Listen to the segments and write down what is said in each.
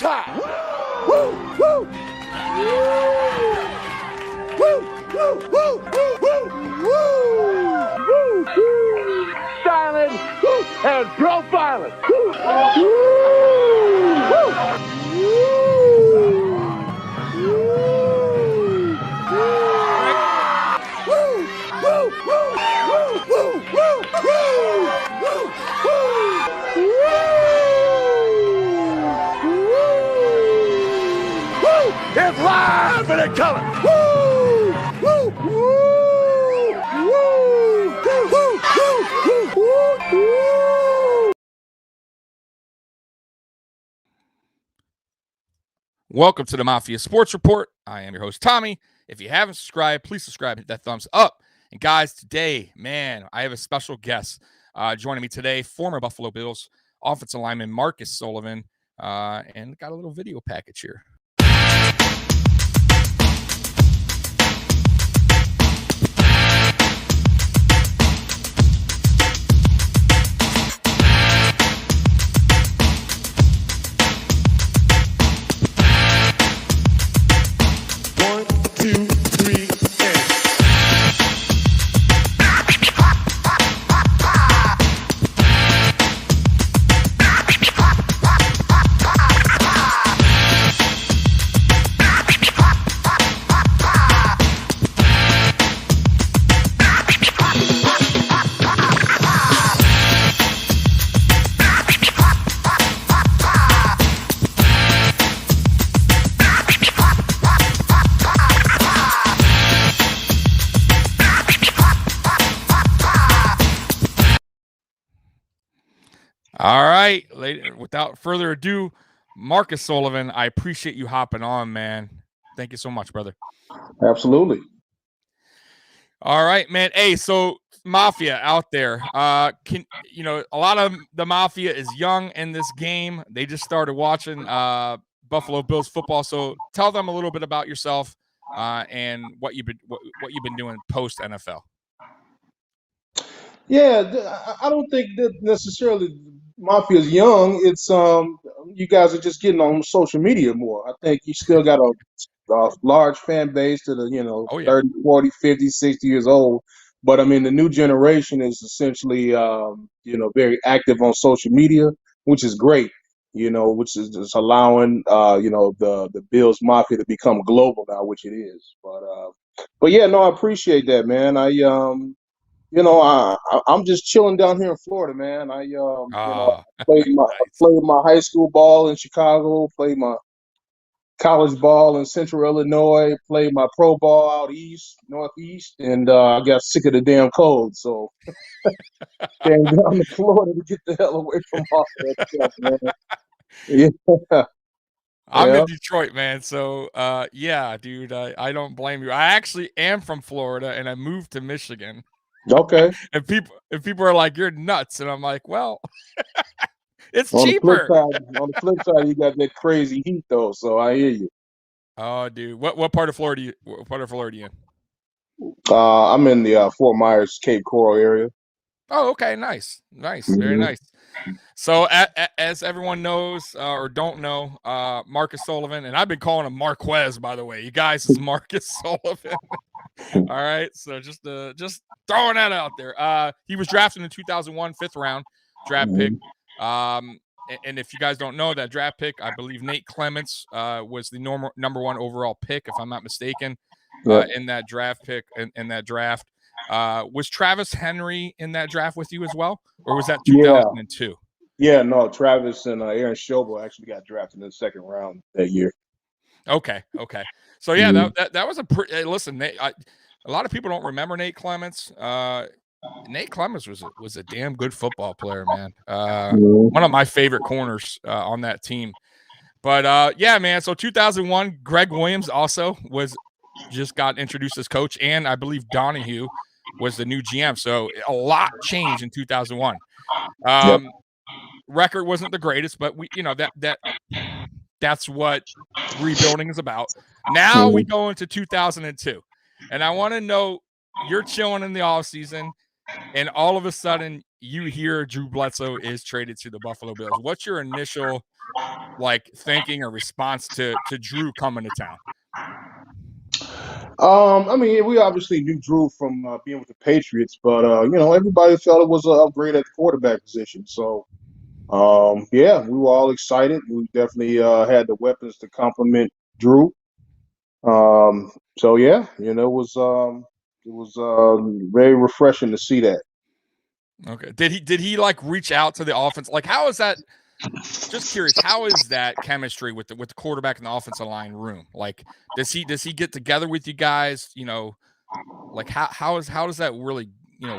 time. Woo, woo. Woo, woo, woo, woo, woo, woo, woo. Styling and profiling. Woo, woo, it's live and in color. Woo! Woo! Woo! Woo! Woo! Woo! Woo! Woo! Welcome to the Mafia Sports Report. I am your host, Tommy. If you haven't subscribed, please subscribe, hit that thumbs up. And guys, today, man, I have a special guest joining me today, former Buffalo Bills offensive lineman Marques Sullivan, and got a little video package here. All right, without further ado, Marques Sullivan, I appreciate you hopping on, man. Thank you so much, brother. Absolutely. All right, man. Hey, so Mafia out there, a lot of the Mafia is young in this game. They just started watching Buffalo Bills football. So tell them a little bit about yourself and what you've been doing post NFL. Yeah, I don't think that necessarily Mafia is young. It's you guys are just getting on social media more. I think you still got a large fan base that are 30, 40, 50, 60 years old. But I mean, the new generation is essentially very active on social media, which is great. Which is just allowing the Bills Mafia to become global now, which it is. But yeah, no, I appreciate that, man. I'm just chilling down here in Florida, man. I played my high school ball in Chicago, played my college ball in Central Illinois, played my pro ball out northeast, and I got sick of the damn cold, so came down to Florida to get the hell away from all that stuff, man. Yeah. I'm in Detroit, man. So, yeah, dude, I don't blame you. I actually am from Florida, and I moved to Michigan. Okay. And people are like, "You're nuts," and I'm like, "Well, it's on cheaper." On the flip side, you got that crazy heat, though. So I hear you. Oh, dude, what part of Florida? What part are you in? I'm in the Fort Myers, Cape Coral area. Oh, okay, nice, very nice. So, as everyone knows or don't know, Marques Sullivan, and I've been calling him Marquez, by the way. You guys, is Marques Sullivan. All right, so just throwing that out there. He was drafted in 2001, 5th round draft pick. And if you guys don't know that draft pick, I believe Nate Clements was the number 1 overall pick, if I'm not mistaken, in that draft pick. In that draft, was Travis Henry in that draft with you as well, or was that 2002? Yeah, no, Travis and Aaron Schobel actually got drafted in the 2nd round that year. Okay. So yeah, that was a listen. A lot of people don't remember Nate Clements. Nate Clements was a damn good football player, man. One of my favorite corners on that team. But yeah, man. So 2001, Greg Williams also just got introduced as coach, and I believe Donahue was the new GM. So a lot changed in 2001. Record wasn't the greatest, but that's what rebuilding is about. Now we go into 2002, and I want to know, you're chilling in the off season, and all of a sudden you hear Drew Bledsoe is traded to the Buffalo Bills, what's your initial thinking or response to Drew coming to town? I mean, we obviously knew Drew from being with the Patriots, but everybody felt it was an upgrade at the quarterback position. So, yeah, we were all excited. We definitely had the weapons to complement Drew. So yeah, it was very refreshing to see that. Okay. Did he reach out to the offense? How is that? Just curious, how is that chemistry with the quarterback and the offensive line room? Does he get together with you guys? How does that really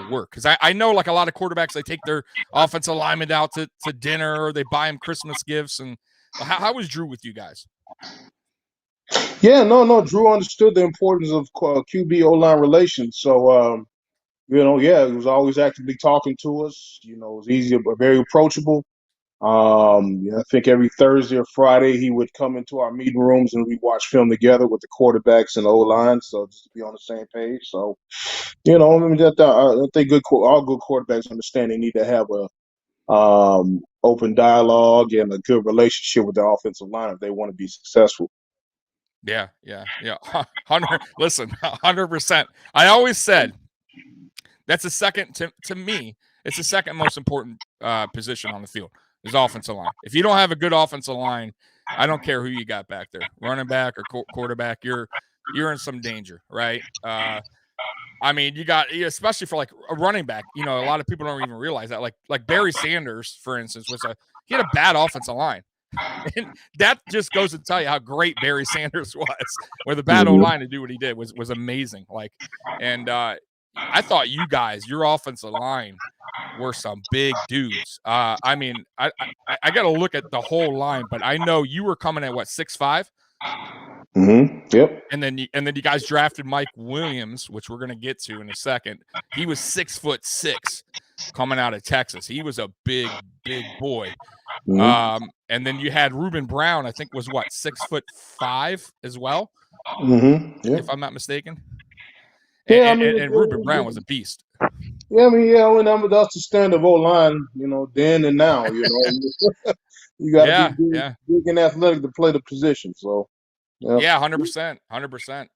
work? Because I know a lot of quarterbacks, they take their offensive lineman out to dinner, or they buy him Christmas gifts. And how was Drew with you guys? Yeah, no. Drew understood the importance of QB O-line relations. So, yeah, he was always actively talking to us. It was easy, but very approachable. I think every Thursday or Friday he would come into our meeting rooms and we watch film together with the quarterbacks and the O-line, so just to be on the same page. So, I think all good quarterbacks understand they need to have a open dialogue and a good relationship with the offensive line if they want to be successful. Yeah. 100%. I always said that's the second to me. It's the second most important position on the field is offensive line. If you don't have a good offensive line, I don't care who you got back there, running back or quarterback, you're in some danger, right? I mean, you got, especially for a running back. A lot of people don't even realize that. Like Barry Sanders, for instance, he had a bad offensive line. And that just goes to tell you how great Barry Sanders was. With a bad O-line to do what he did was amazing. I thought you guys, your offensive line, were some big dudes. I mean, I got to look at the whole line, but I know you were coming at what, 6'5"? Yep. And then you guys drafted Mike Williams, which we're gonna get to in a second. He was 6'6" coming out of Texas. He was a big boy. And then you had Reuben Brown, I think was what, 6'5" as well, if I'm not mistaken. And Reuben Brown was a beast. Yeah, I mean, that's the standard O-line, then and now. You got to be big and athletic to play the position. So. Yeah, 100%.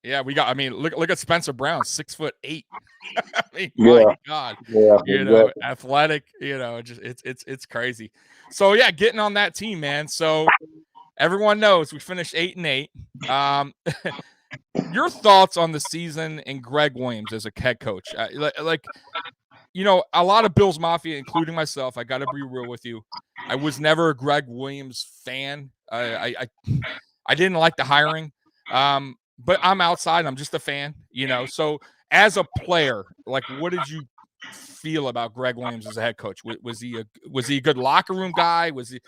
Yeah, we got. I mean, look at Spencer Brown, 6'8". I mean, my God, exactly. Athletic. Just it's crazy. So yeah, getting on that team, man. So everyone knows we finished 8-8. Your thoughts on the season and Greg Williams as a head coach? A lot of Bills Mafia, including myself, I got to be real with you. I was never a Greg Williams fan. I didn't like the hiring, but I'm outside. I'm just a fan, So as a player, what did you feel about Greg Williams as a head coach? Was he a good locker room guy? Was he,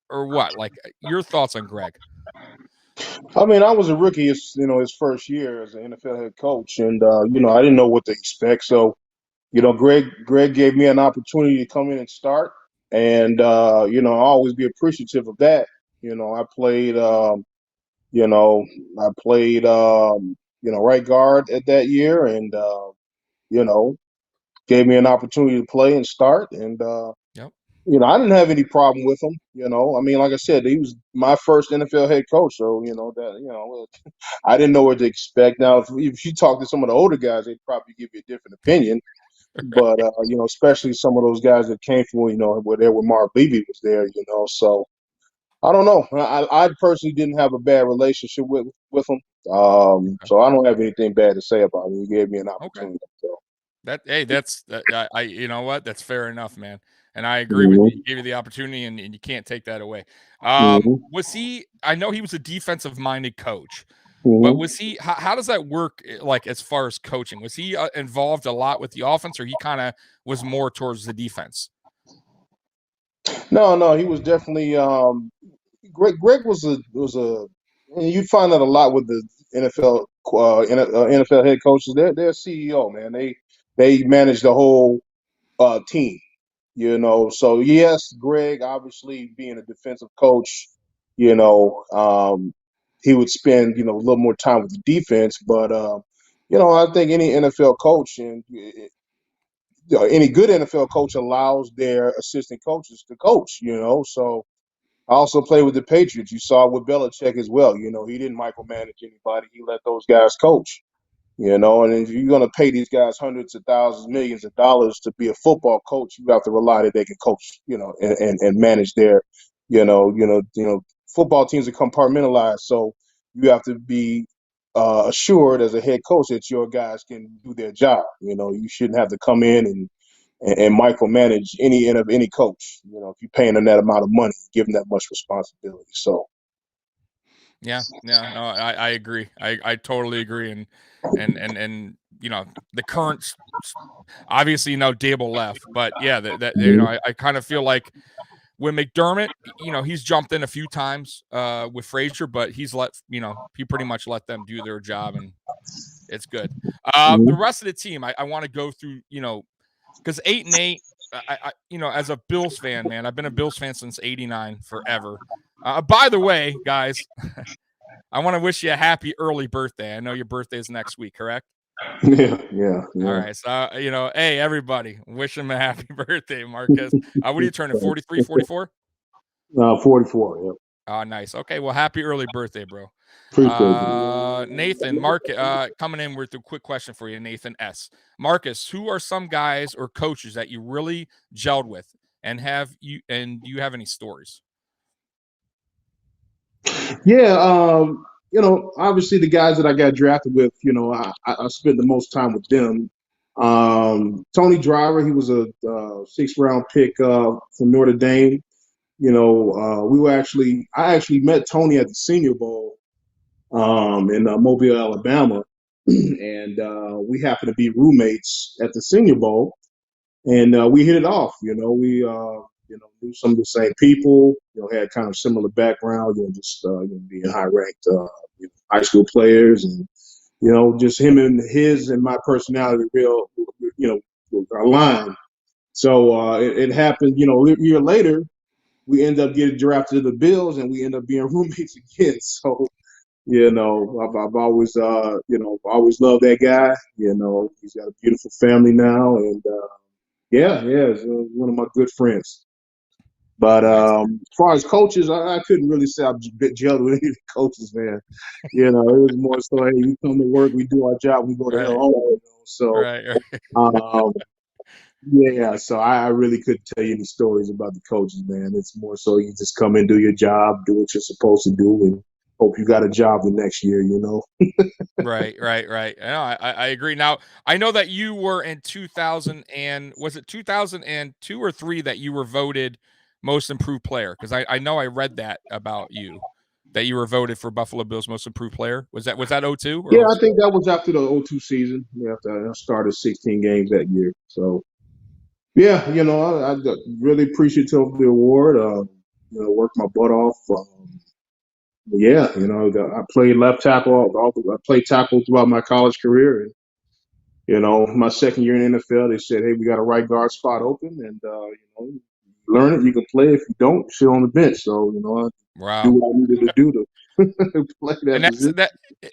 or what? Your thoughts on Greg? I mean, I was a rookie, his first year as an NFL head coach, and I didn't know what to expect. So, Greg gave me an opportunity to come in and start, and I'll always be appreciative of that. I played, right guard at that year, and gave me an opportunity to play and start, and yep. I didn't have any problem with him. I mean, like I said, he was my first NFL head coach, so I didn't know what to expect. Now, if you talk to some of the older guys, they'd probably give you a different opinion. But especially some of those guys that came from where Mark Levy was there, so I don't know. I personally didn't have a bad relationship with him, so I don't have anything bad to say about him. He gave me an opportunity. Okay. So. I you know what? That's fair enough, man. And I agree with you. He gave you the opportunity, and you can't take that away. Was he? I know he was a defensive-minded coach, but was he? How does that work? As far as coaching, was he involved a lot with the offense, or he kind of was more towards the defense? No, he was definitely. Greg was a. And you find that a lot with the NFL NFL head coaches. They're CEO, man. They manage the whole team. So yes, Greg, obviously being a defensive coach, he would spend a little more time with the defense, but I think any NFL coach, and any good NFL coach allows their assistant coaches to coach. So I also played with the Patriots. You saw it with Belichick as well. He didn't micromanage anybody. He let those guys coach. And if you're going to pay these guys hundreds of thousands, millions of dollars to be a football coach, you have to rely that they can coach, and manage their, football teams are compartmentalized. So you have to be assured as a head coach that your guys can do their job. You shouldn't have to come in and micromanage any coach. If you're paying them that amount of money, give them that much responsibility. So. Yeah, no, I agree. I totally agree. And the current, obviously, Dable left, but yeah, I kind of feel like with McDermott, he's jumped in a few times with Frazier, but he's he pretty much let them do their job, and it's good. The rest of the team, I want to go through, because 8-8, as a Bills fan, man, I've been a Bills fan since '89, forever. By the way, guys, I want to wish you a happy early birthday. I know your birthday is next week, correct? Yeah. All right. So, hey, everybody, wish him a happy birthday, Marques. What are you turning, 43, 44? 44, yeah. Oh, nice. Okay, well, happy early birthday, bro. Appreciate Nathan, coming in with a quick question for you, Nathan S. Marques, who are some guys or coaches that you really gelled with, and do you have any stories? Yeah, obviously the guys that I got drafted with, I spent the most time with them. Tony Driver, he was a 6th round pick from Notre Dame. I actually met Tony at the Senior Bowl in Mobile, Alabama, and we happened to be roommates at the Senior Bowl, and we hit it off. We knew some of the same people. Had kind of similar background. Just being high ranked high school players, and just him and his and my personality real aligned. So it happened. A year later, we end up getting drafted to the Bills, and we end up being roommates again. So, I've always, always loved that guy. He's got a beautiful family now, and he's one of my good friends. But as far as coaches, I couldn't really say I'm gelled with any of the coaches, man. It was more so, hey, we come to work, we do our job, we go to hell home. So, so I really couldn't tell you any stories about the coaches, man. It's more so you just come in, do your job, do what you're supposed to do, and hope you got a job the next year, Right. No, I agree. Now, I know that you were in 2000 and was it 2002 or 3 that you were voted most improved player? Because I know I read that about you, that you were voted for Buffalo Bills most improved player. Was that 02? Yeah, I think that was after the 02 season. After I started 16 games that year. So, yeah, I really appreciative of the award. Worked my butt off. I played left tackle. I played tackle throughout my college career. And, my second year in the NFL, they said, hey, we got a right guard spot open. And, you learn it, you can play. If you don't, sit on the bench. So, I do what I needed to do to play that position.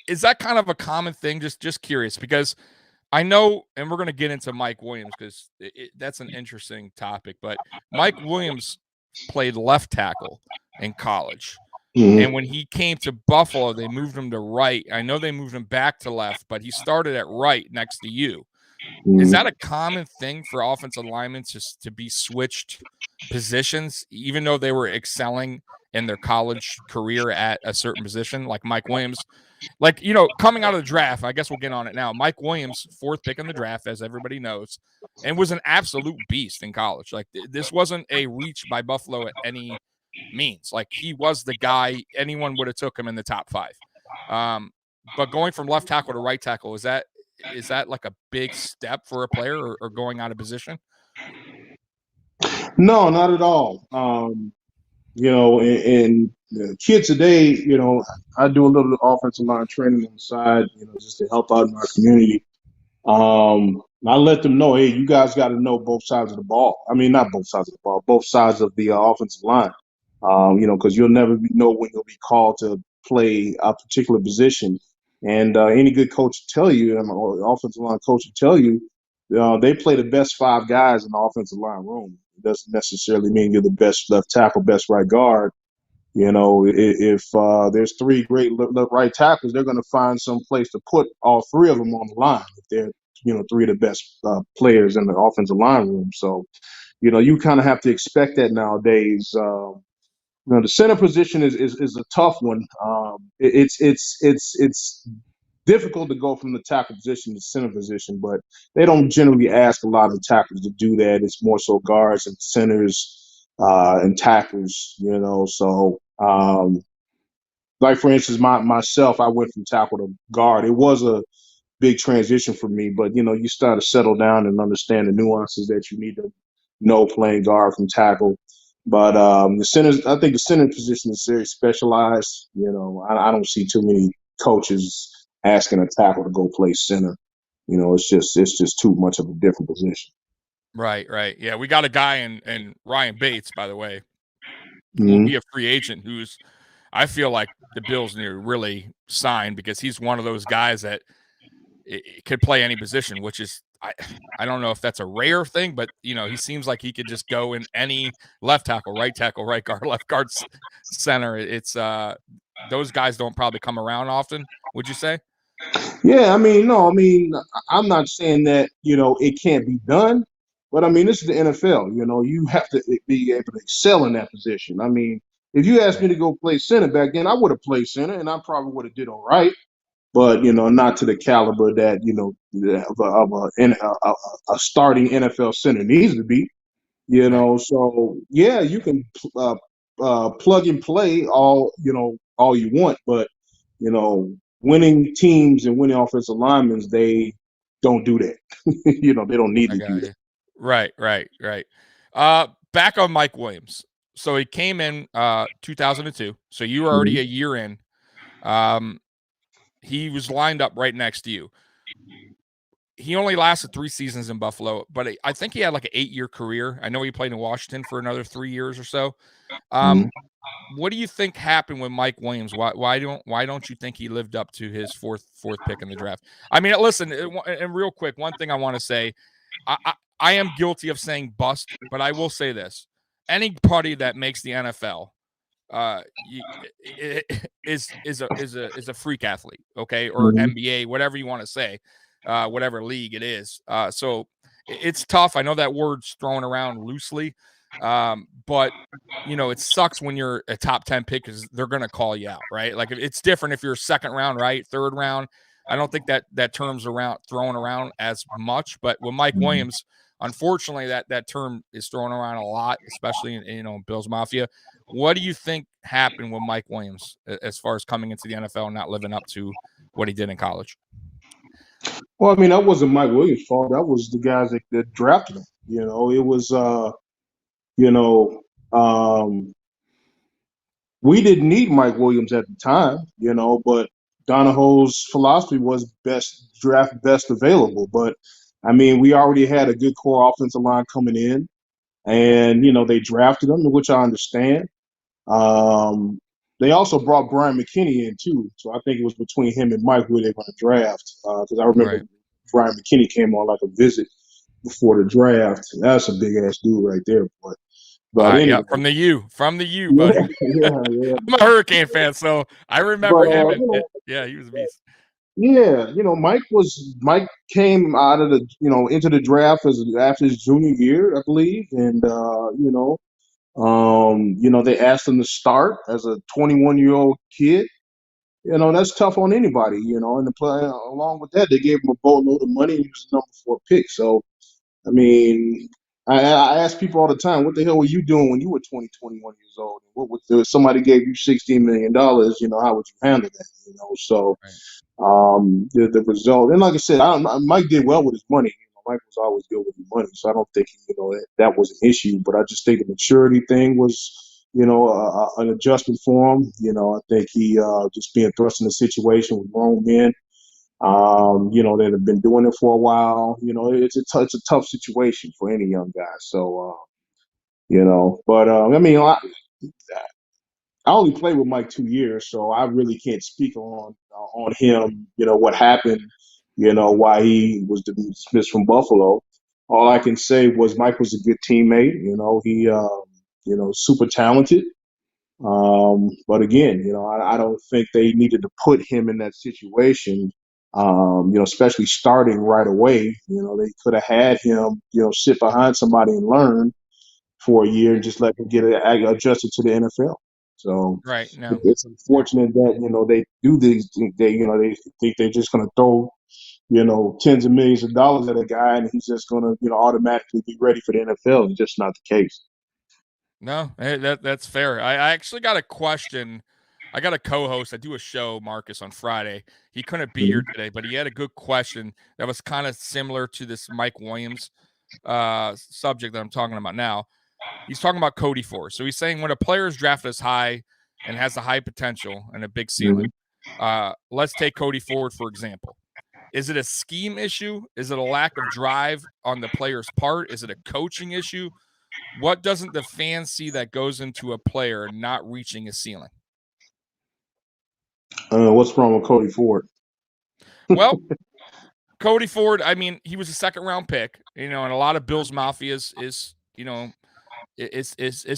Is that kind of a common thing? Just curious, because I know, and we're going to get into Mike Williams because that's an interesting topic, but Mike Williams played left tackle in college. Mm-hmm. And when he came to Buffalo, they moved him to right. I know they moved him back to left, but he started at right next to you. Mm-hmm. Is that a common thing for offensive linemen just to be switched positions, even though they were excelling in their college career at a certain position, like Mike Williams? Like, coming out of the draft, I guess we'll get on it now. Mike Williams, 4th pick in the draft, as everybody knows, and was an absolute beast in college. Like, this wasn't a reach by Buffalo at any means. Like, he was the guy. Anyone would have took him in the top 5. But going from left tackle to right tackle, is that like a big step for a player or going out of position? No, not at all. And kids today, I do a little offensive line training on the side, just to help out in our community. I let them know, hey, you guys got to know both sides of the ball. I mean, not both sides of the ball, both sides of the offensive line. Because you'll never know when you'll be called to play a particular position. And any good coach will tell you, or offensive line coach will tell you, they play the best 5 guys in the offensive line room. It doesn't necessarily mean you're the best left tackle, best right guard. If there's 3 great right tackles, they're going to find some place to put all 3 of them on the line if they're 3 of the best players in the offensive line room. So you kind of have to expect that nowadays. The center position is a tough one. It's difficult to go from the tackle position to center position, but they don't generally ask a lot of tackles to do that. It's more so guards and centers and tackles. So like for instance, myself, I went from tackle to guard. It was a big transition for me, but you start to settle down and understand the nuances that you need to know playing guard from tackle. But the centers, I think the center position is very specialized. I don't see too many coaches asking a tackle to go play center. It's just too much of a different position. Right. Yeah, we got a guy in Ryan Bates, by the way, who will be a free agent, who's I feel like the Bills need to really sign because he's one of those guys that it could play any position, which is I don't know if that's a rare thing, but he seems like he could just go in any left tackle, right guard, left guard, center. It's those guys don't probably come around often, would you say? Yeah, I'm not saying that it can't be done, but this is the NFL. You have to be able to excel in that position. If you asked me to go play center back then, I would have played center, and I probably would have did all right. But not to the caliber that of a starting NFL center needs to be. So yeah, you can plug and play all you want, but winning teams and winning offensive linemen, they don't do that. They don't need to do that. Right. Back on Mike Williams. So he came in 2002. So you were already a year in. He was lined up right next to you. He only lasted 3 seasons in Buffalo, but I think he had like an 8-year career. I know he played in Washington for another 3 years or so. What do you think happened with Mike Williams? Why don't you think he lived up to his fourth pick in the draft? Listen, and real quick, one thing I want to say, I am guilty of saying bust, but I will say this: anybody that makes the NFL is a freak athlete, okay, or NBA, whatever you want to say, whatever league it is. So it's tough. I know that word's thrown around loosely, but it sucks when you're a top 10 pick because they're going to call you out, right? Like it's different if you're second round, right? Third round. I don't think that term's thrown around as much, but with Mike Williams, unfortunately, that term is thrown around a lot, especially in Bills Mafia. What do you think happened with Mike Williams as far as coming into the NFL and not living up to what he did in college? Well, that wasn't Mike Williams' fault. That was the guys that drafted him. It was we didn't need Mike Williams at the time, but Donahoe's philosophy was draft best available. But we already had a good core offensive line coming in, and they drafted him, which I understand. They also brought Brian McKinney in too, so I think it was between him and Mike who they were going to draft. Because I remember Brian McKinney came on like a visit before the draft. That's a big ass dude right there, boy. But anyway. Yeah, from the U, buddy. Yeah. I'm a Hurricane fan, so I remember him. Yeah, he was a beast. Yeah, Mike came out of into the draft after his junior year, I believe, and they asked him to start as a 21-year-old kid. That's tough on anybody, and along with that, they gave him a boatload of money and he was the number 4 pick. So, I ask people all the time, what the hell were you doing when you were 20, 21 years old? If somebody gave you $16 million, how would you handle that? So the result, and like I said, Mike did well with his money. Mike was always good with his money, so I don't think that was an issue. But I just think the maturity thing was, an adjustment for him. I think he just being thrust in a situation with grown men. That have been doing it for a while. It's a tough situation for any young guy. So, but I only played with Mike 2 years, so I really can't speak on him. What happened, why he was dismissed from Buffalo. All I can say was Mike was a good teammate. He super talented. But again, I don't think they needed to put him in that situation. Especially starting right away. They could have had him, sit behind somebody and learn for a year and just let him get adjusted to the NFL. So Right. No. it's unfortunate that they do these. They think they're just going to throw tens of millions of dollars at a guy and he's just going to automatically be ready for the NFL. It's just not the case. No, that's fair. I actually got a question. I got a co-host. I do a show, Marcus, on Friday. He couldn't be here today, but he had a good question that was kind of similar to this Mike Williams subject that I'm talking about now. He's talking about Cody Ford. So he's saying when a player is drafted as high and has a high potential and a big ceiling, let's take Cody Ford, for example. Is it a scheme issue? Is it a lack of drive on the player's part? Is it a coaching issue? What doesn't the fan see that goes into a player not reaching a ceiling? What's wrong with Cody Ford? Well, Cody Ford, I mean, he was a second-round pick, and a lot of Bills Mafia is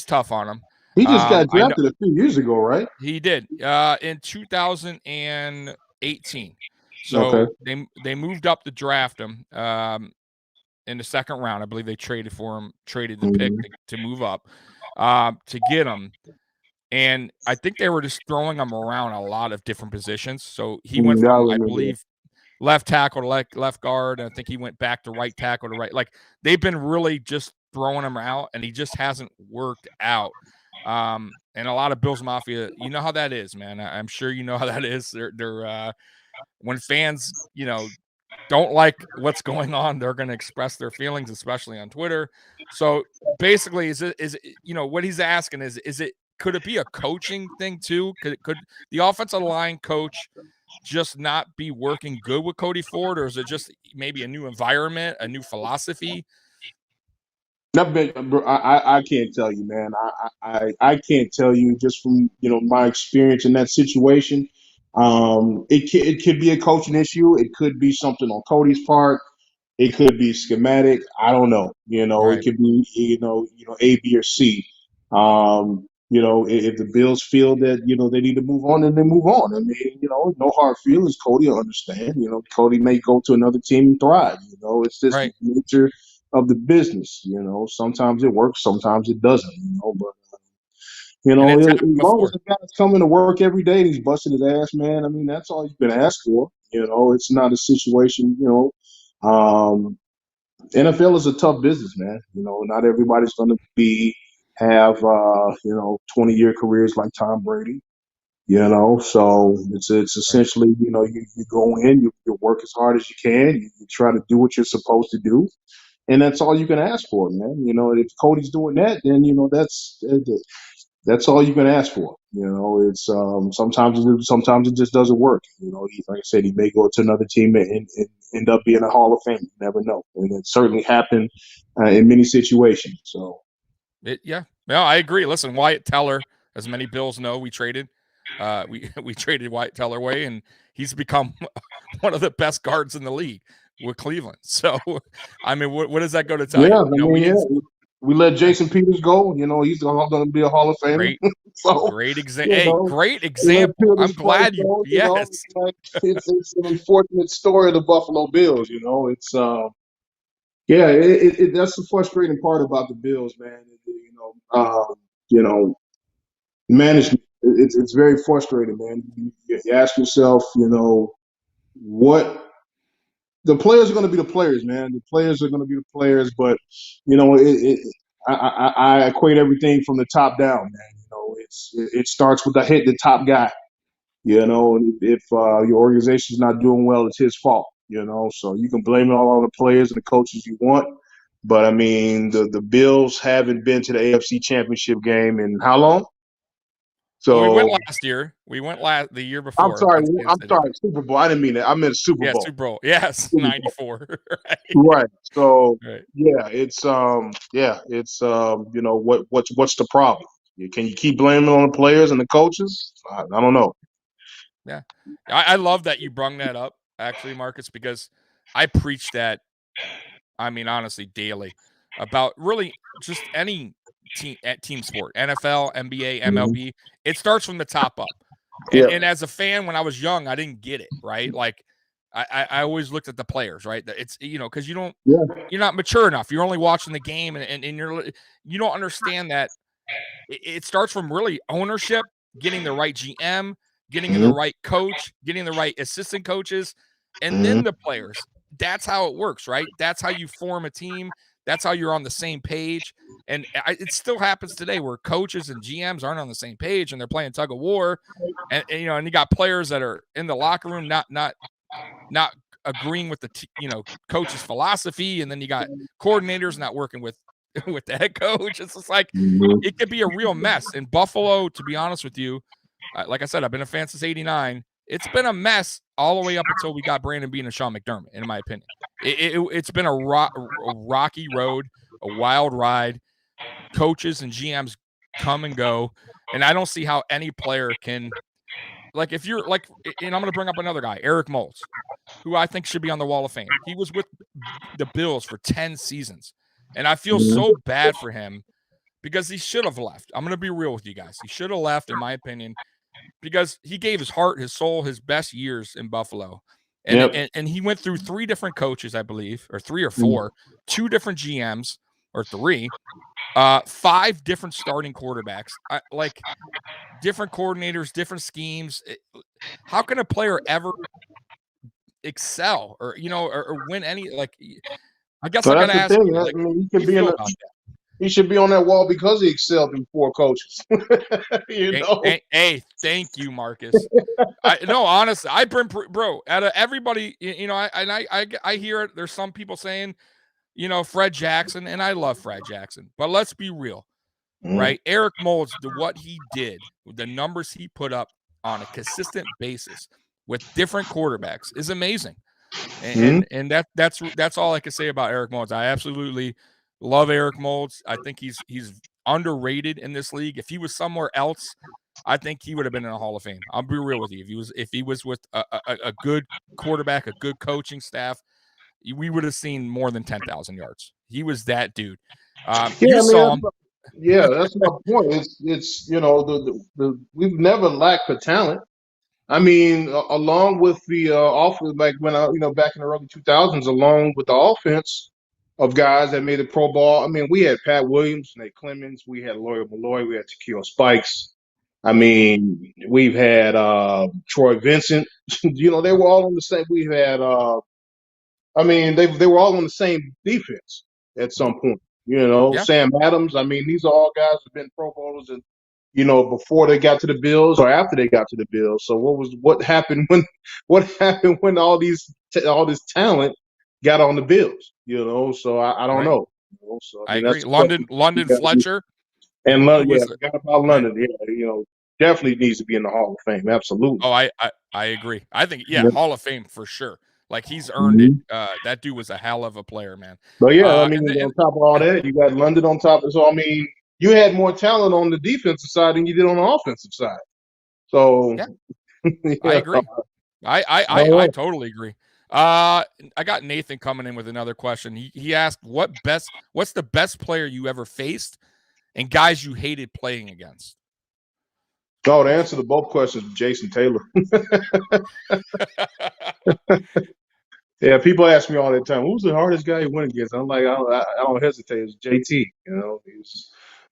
tough on him. He just got drafted a few years ago, right? He did in 2018. So they moved up to draft him in the second round. I believe they traded for him, traded the pick to move up to get him. And I think they were just throwing him around a lot of different positions. So he went from, I believe, left tackle to left guard. And I think he went back to right tackle to right. Like, they've been really just throwing him out, and he just hasn't worked out. And a lot of Bills Mafia, you know how that is, man. I'm sure you know how that is. They're when fans, don't like what's going on, they're going to express their feelings, especially on Twitter. So basically, is it what he's asking is could it be a coaching thing too? Could the offensive line coach just not be working good with Cody Ford, or is it just maybe a new environment, a new philosophy? I can't tell you, man. I can't tell you just from my experience in that situation. It could be a coaching issue. It could be something on Cody's part. It could be schematic. I don't know. Right. It could be A, B, or C. If the Bills feel that they need to move on, then they move on. I mean, no hard feelings. Cody will understand. Cody may go to another team and thrive. It's just the nature of the business. Sometimes it works, sometimes it doesn't. But as long as the guy's coming to work every day and he's busting his ass, man. I mean, that's all you can ask for. It's not a situation. NFL is a tough business, man. Not everybody's going to have 20-year careers like Tom Brady. So it's essentially you go in, you work as hard as you can, you try to do what you're supposed to do, and that's all you can ask for, man. If Cody's doing that, then that's all you can ask for. It's sometimes it just doesn't work. Like I said, he may go to another team and end up being a Hall of Fame. You never know, and it certainly happened in many situations. So, I agree. Listen, Wyatt Teller, as many Bills know, we traded. We traded Wyatt Teller away, and he's become one of the best guards in the league with Cleveland. So, I mean, what does that go to tell you? We let Jason Peters go. He's going to be a Hall of Famer. Great example. Great example. I'm glad you. Yes. It's an unfortunate story of the Buffalo Bills. It's that's the frustrating part about the Bills, man. Management. It's very frustrating, man. You ask yourself, what. The players are going to be the players, man. The players are going to be the players, but I equate everything from the top down, man. It starts with the top guy. If your organization's not doing well, it's his fault. So you can blame it all on the players and the coaches you want, but I mean the Bills haven't been to the AFC Championship game in how long? So we went last year. We went the year before. I'm sorry, Super Bowl. I didn't mean that. I meant Super Bowl. Yeah, Super Bowl. Yes, Super 94. Right. So it's what's the problem? Can you keep blaming on the players and the coaches? I don't know. Yeah, I love that you brung that up. actually, Marcus, because I preach that. I mean, honestly, daily about really just any team sport, NFL, NBA, MLB. It starts from the top up. And as a fan, when I was young, I didn't get it, right? Like I always looked at the players, right? It's because you're not mature enough. You're only watching the game, and you don't understand that it starts from really ownership, getting the right GM, getting the right coach, getting the right assistant coaches, and then the players. That's how it works, right? That's how you form a team. That's how you're on the same page. And it still happens today where coaches and GMs aren't on the same page and they're playing tug of war. And you got players that are in the locker room not agreeing with the coach's philosophy, and then you got coordinators not working with the head coach. It's just like it could be a real mess. In Buffalo, to be honest with you, like I said, I've been a fan since '89. It's been a mess all the way up until we got Brandon Beane and Sean McDermott, in my opinion. It's been a rocky road, a wild ride. Coaches and GMs come and go, and I don't see how any player can, like, if you're like, and I'm going to bring up another guy, Eric Moulds, who I think should be on the Wall of Fame. He was with the Bills for 10 seasons, and I feel so bad for him because he should have left. I'm going to be real with you guys. He should have left, in my opinion, because he gave his heart, his soul, his best years in Buffalo. And he went through 3 different coaches, I believe, or 3 or 4, 2 different GMs, or 3, 5 different starting quarterbacks, like different coordinators, different schemes. How can a player ever excel or win any, like, I guess So I that's gotta the ask thing. you, I like, mean, he should be on that wall because he excelled in 4 coaches. Hey, thank you, Marcus. No, honestly, I've been bro, out of everybody, I hear it. There's some people saying, Fred Jackson, and I love Fred Jackson, but let's be real, right? Eric Moulds, what he did, the numbers he put up on a consistent basis with different quarterbacks is amazing. And that's all I can say about Eric Moulds. I absolutely love Eric Moulds. I think he's underrated in this league. If he was somewhere else, I think he would have been in the Hall of Fame. I'll be real with you. If he was with a good quarterback, a good coaching staff, we would have seen more than 10,000 yards. He was that dude. Saw him. That's my point. It's we've never lacked for talent. I mean, along with the offense, like when back in the early 2000s, along with the offense of guys that made the Pro Bowl. I mean, we had Pat Williams, Nate Clemens, we had Lawyer Malloy, we had Takeo Spikes. I mean, we've had Troy Vincent. They were all on the same. We had, they were all on the same defense at some point. Sam Adams. I mean, these are all guys who've been Pro Bowlers and before they got to the Bills or after they got to the Bills. So what happened when all this talent got on the Bills? So I don't know. So I agree. London Fletcher, and forgot about London. Right? Yeah, definitely needs to be in the Hall of Fame. Absolutely. Oh, I agree. I think Hall of Fame for sure. Like, he's earned it. That dude was a hell of a player, man. But I mean, on top of all that, you got London on top of it. So I mean, you had more talent on the defensive side than you did on the offensive side. So I agree. I totally agree. I got Nathan coming in with another question. He asked, what's the best player you ever faced and guys you hated playing against? Oh, the answer to both questions, Jason Taylor. Yeah, people ask me all the time, who's the hardest guy you went against? I'm like, I don't hesitate. It's JT.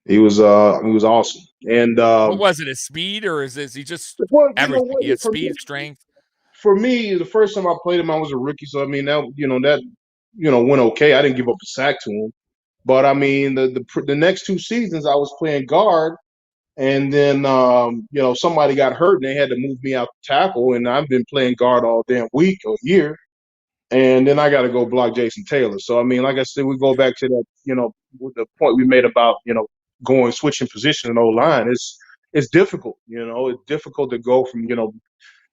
He was awesome. And what was it? His speed, or is he just everything? He had speed, strength. For me, the first time I played him, I was a rookie. So I mean, that went okay. I didn't give up a sack to him, but I mean, the next 2 seasons I was playing guard, and then somebody got hurt and they had to move me out to tackle, and I've been playing guard all damn week or year. And then I got to go block Jason Taylor. So, I mean, like I said, we go back to that, with the point we made about, switching position in O-line. It's difficult, it's difficult to go from,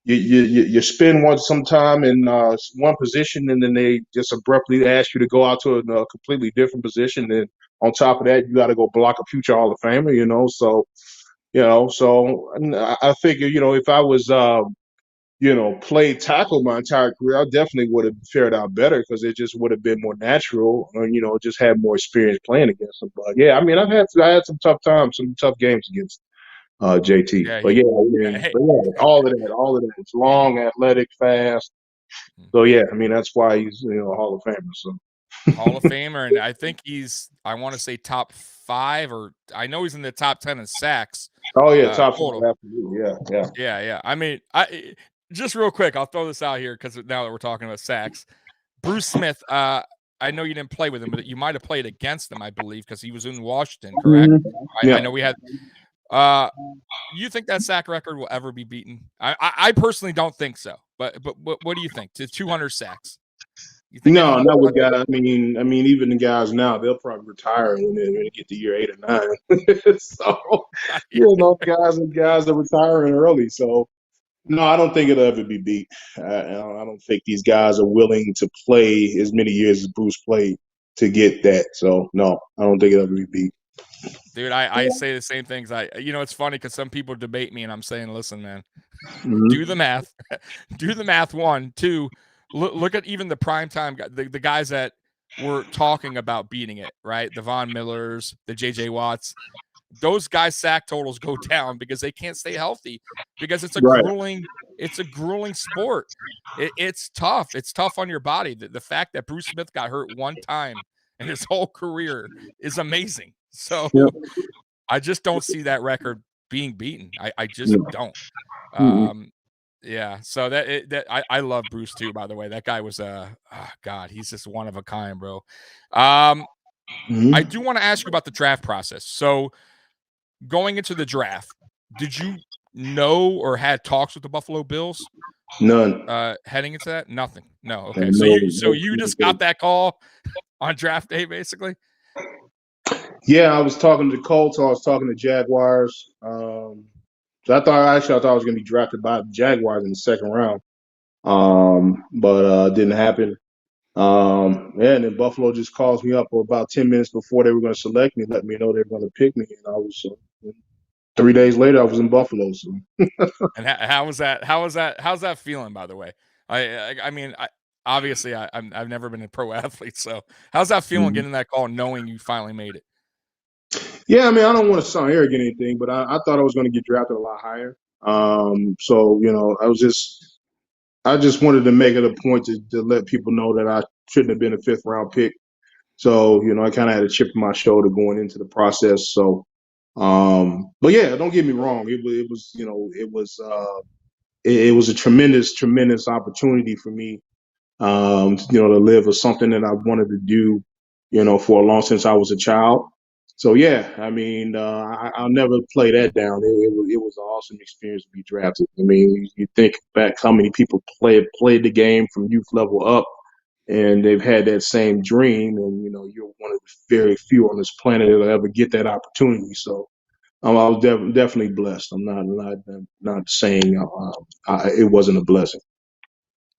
you spend some time in one position and then they just abruptly ask you to go out to a completely different position. And on top of that, you got to go block a future Hall of Famer, so I figure, if I was played tackle my entire career, I definitely would have fared out better because it just would have been more natural, and just had more experience playing against him. But yeah, I mean, I had some tough times, some tough games against JT. Yeah, But yeah, I mean, hey, all of that. It's long, athletic, fast. So yeah, I mean, that's why he's a Hall of Famer. So Hall of Famer, and I think I want to say top 5, or I know he's in the top 10 in sacks. oh yeah, top Total. 5, absolutely, yeah. Yeah. I mean, I just real quick, I'll throw this out here because now that we're talking about sacks, Bruce Smith. I know you didn't play with him, but you might have played against him, I believe, because he was in Washington, correct? Yeah. I know we had. You think that sack record will ever be beaten? I personally don't think so. But what do you think? To 200 sacks? You think No, anyone? not with guys. I mean, even the guys now, they'll probably retire when they get to year 8 or 9. So, guys are retiring early. So, no, I don't think it'll ever be beat. I don't think these guys are willing to play as many years as Bruce played to get that. So, no, I don't think it'll ever be beat. Dude, I say the same things. It's funny because some people debate me, and I'm saying, listen, man, Mm-hmm. do the math, do the math. 1, 2. Look at even the primetime the guys that were talking about beating it, right? The Von Millers, the JJ Watts. Those guys' sack totals go down because they can't stay healthy because it's a Right. grueling sport. It's tough. It's tough on your body. The fact that Bruce Smith got hurt one time in his whole career is amazing. So Yep. I just don't see that record being beaten. I just don't. Yeah. So I love Bruce too, by the way. That guy was God, he's just one of a kind, bro. I do want to ask you about the draft process. So going into the draft, did you know or had talks with the Buffalo Bills? None. Heading into that? Nothing. No. Okay. So you just got that call on draft day, basically? Yeah, I was talking to Colts. I was talking to Jaguars. So I thought I was going to be drafted by the Jaguars in the second round, but didn't happen. And then Buffalo just calls me up about 10 minutes before they were going to select me, let me know they were going to pick me, and I was 3 days later I was in Buffalo. So. And how was that? How's that feeling? By the way, I mean, obviously I've never been a pro athlete, so how's that feeling getting that call, knowing you finally made it? Yeah, I mean, I don't want to sound arrogant or anything, but I thought I was going to get drafted a lot higher. So I just wanted to make it a point to let people know that I shouldn't have been a 5th round pick. So, I kind of had a chip on my shoulder going into the process. So, but yeah, don't get me wrong. It was a tremendous opportunity for me, to live with something that I wanted to do, for a long since I was a child. So yeah, I mean, I'll never play that down. It was an awesome experience to be drafted. I mean, you think back how many people played the game from youth level up, and they've had that same dream, and you're one of the very few on this planet that'll ever get that opportunity. So I was definitely blessed. I'm not saying it wasn't a blessing.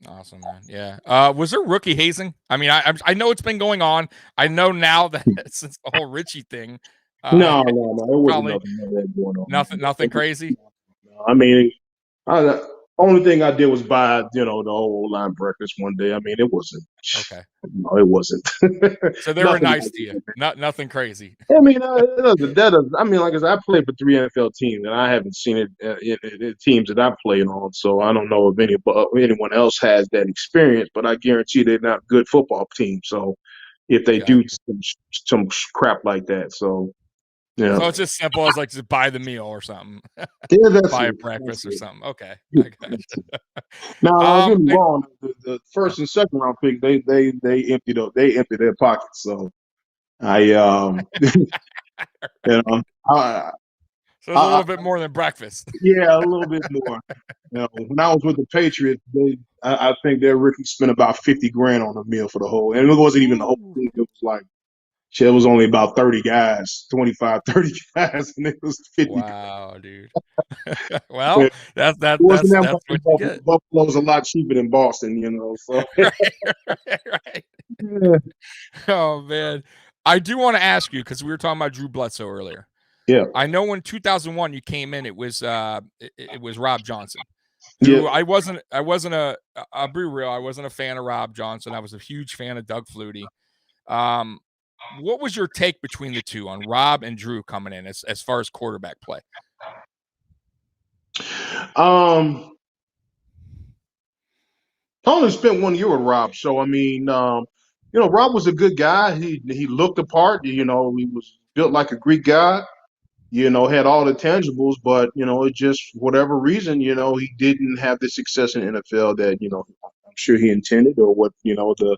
Awesome, man. Yeah. Was there rookie hazing? I mean, I know it's been going on. I know now that since the whole Richie thing. No, it wasn't nothing like that going on. Nothing crazy. I mean, the only thing I did was buy, the whole line breakfast one day. I mean, it wasn't. Okay. No, it wasn't. So they were nice to you. Nothing crazy. I mean, I mean, like I said, I played for 3 NFL teams, and I haven't seen it in teams that I played on. So I don't know if anyone else has that experience, but I guarantee they're not good football teams. So if they do some crap like that, so yeah. So it's just simple as like just buy the meal or something. Yeah, buy a breakfast or something. Okay. Now, don't get me wrong. The first and second round pick, they empty their pockets. So I so it's a little bit more than breakfast. Yeah, a little bit more. When I was with the Patriots, I think their rookie spent about $50,000 on a meal for the whole, and it wasn't even the whole team. It was like, it was only about 30 guys, 25, 30 guys, and it was 50. Wow, dude. Well, that's what you get. Buffalo's a lot cheaper than Boston, so. Right. Yeah. Oh man, I do want to ask you because we were talking about Drew Bledsoe earlier. Yeah, I know in 2001 you came in. It was Rob Johnson. who I wasn't I'll be real, I wasn't a fan of Rob Johnson. I was a huge fan of Doug Flutie. What was your take between the two on Rob and Drew coming in as far as quarterback play? I only spent 1 year with Rob, so I mean, Rob was a good guy. He looked the part. He was built like a Greek god. Had all the tangibles, but it just whatever reason, he didn't have the success in the NFL that I'm sure he intended, or what the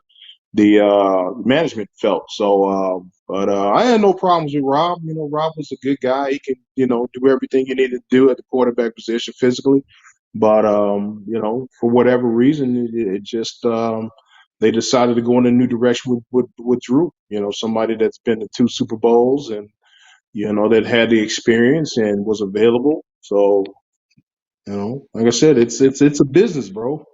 management felt. So, but I had no problems with Rob. Rob was a good guy. He could do everything he needed to do at the quarterback position physically. But for whatever reason, it just they decided to go in a new direction with Drew. Somebody that's been to 2 Super Bowls and that had the experience and was available. So like I said, it's a business, bro.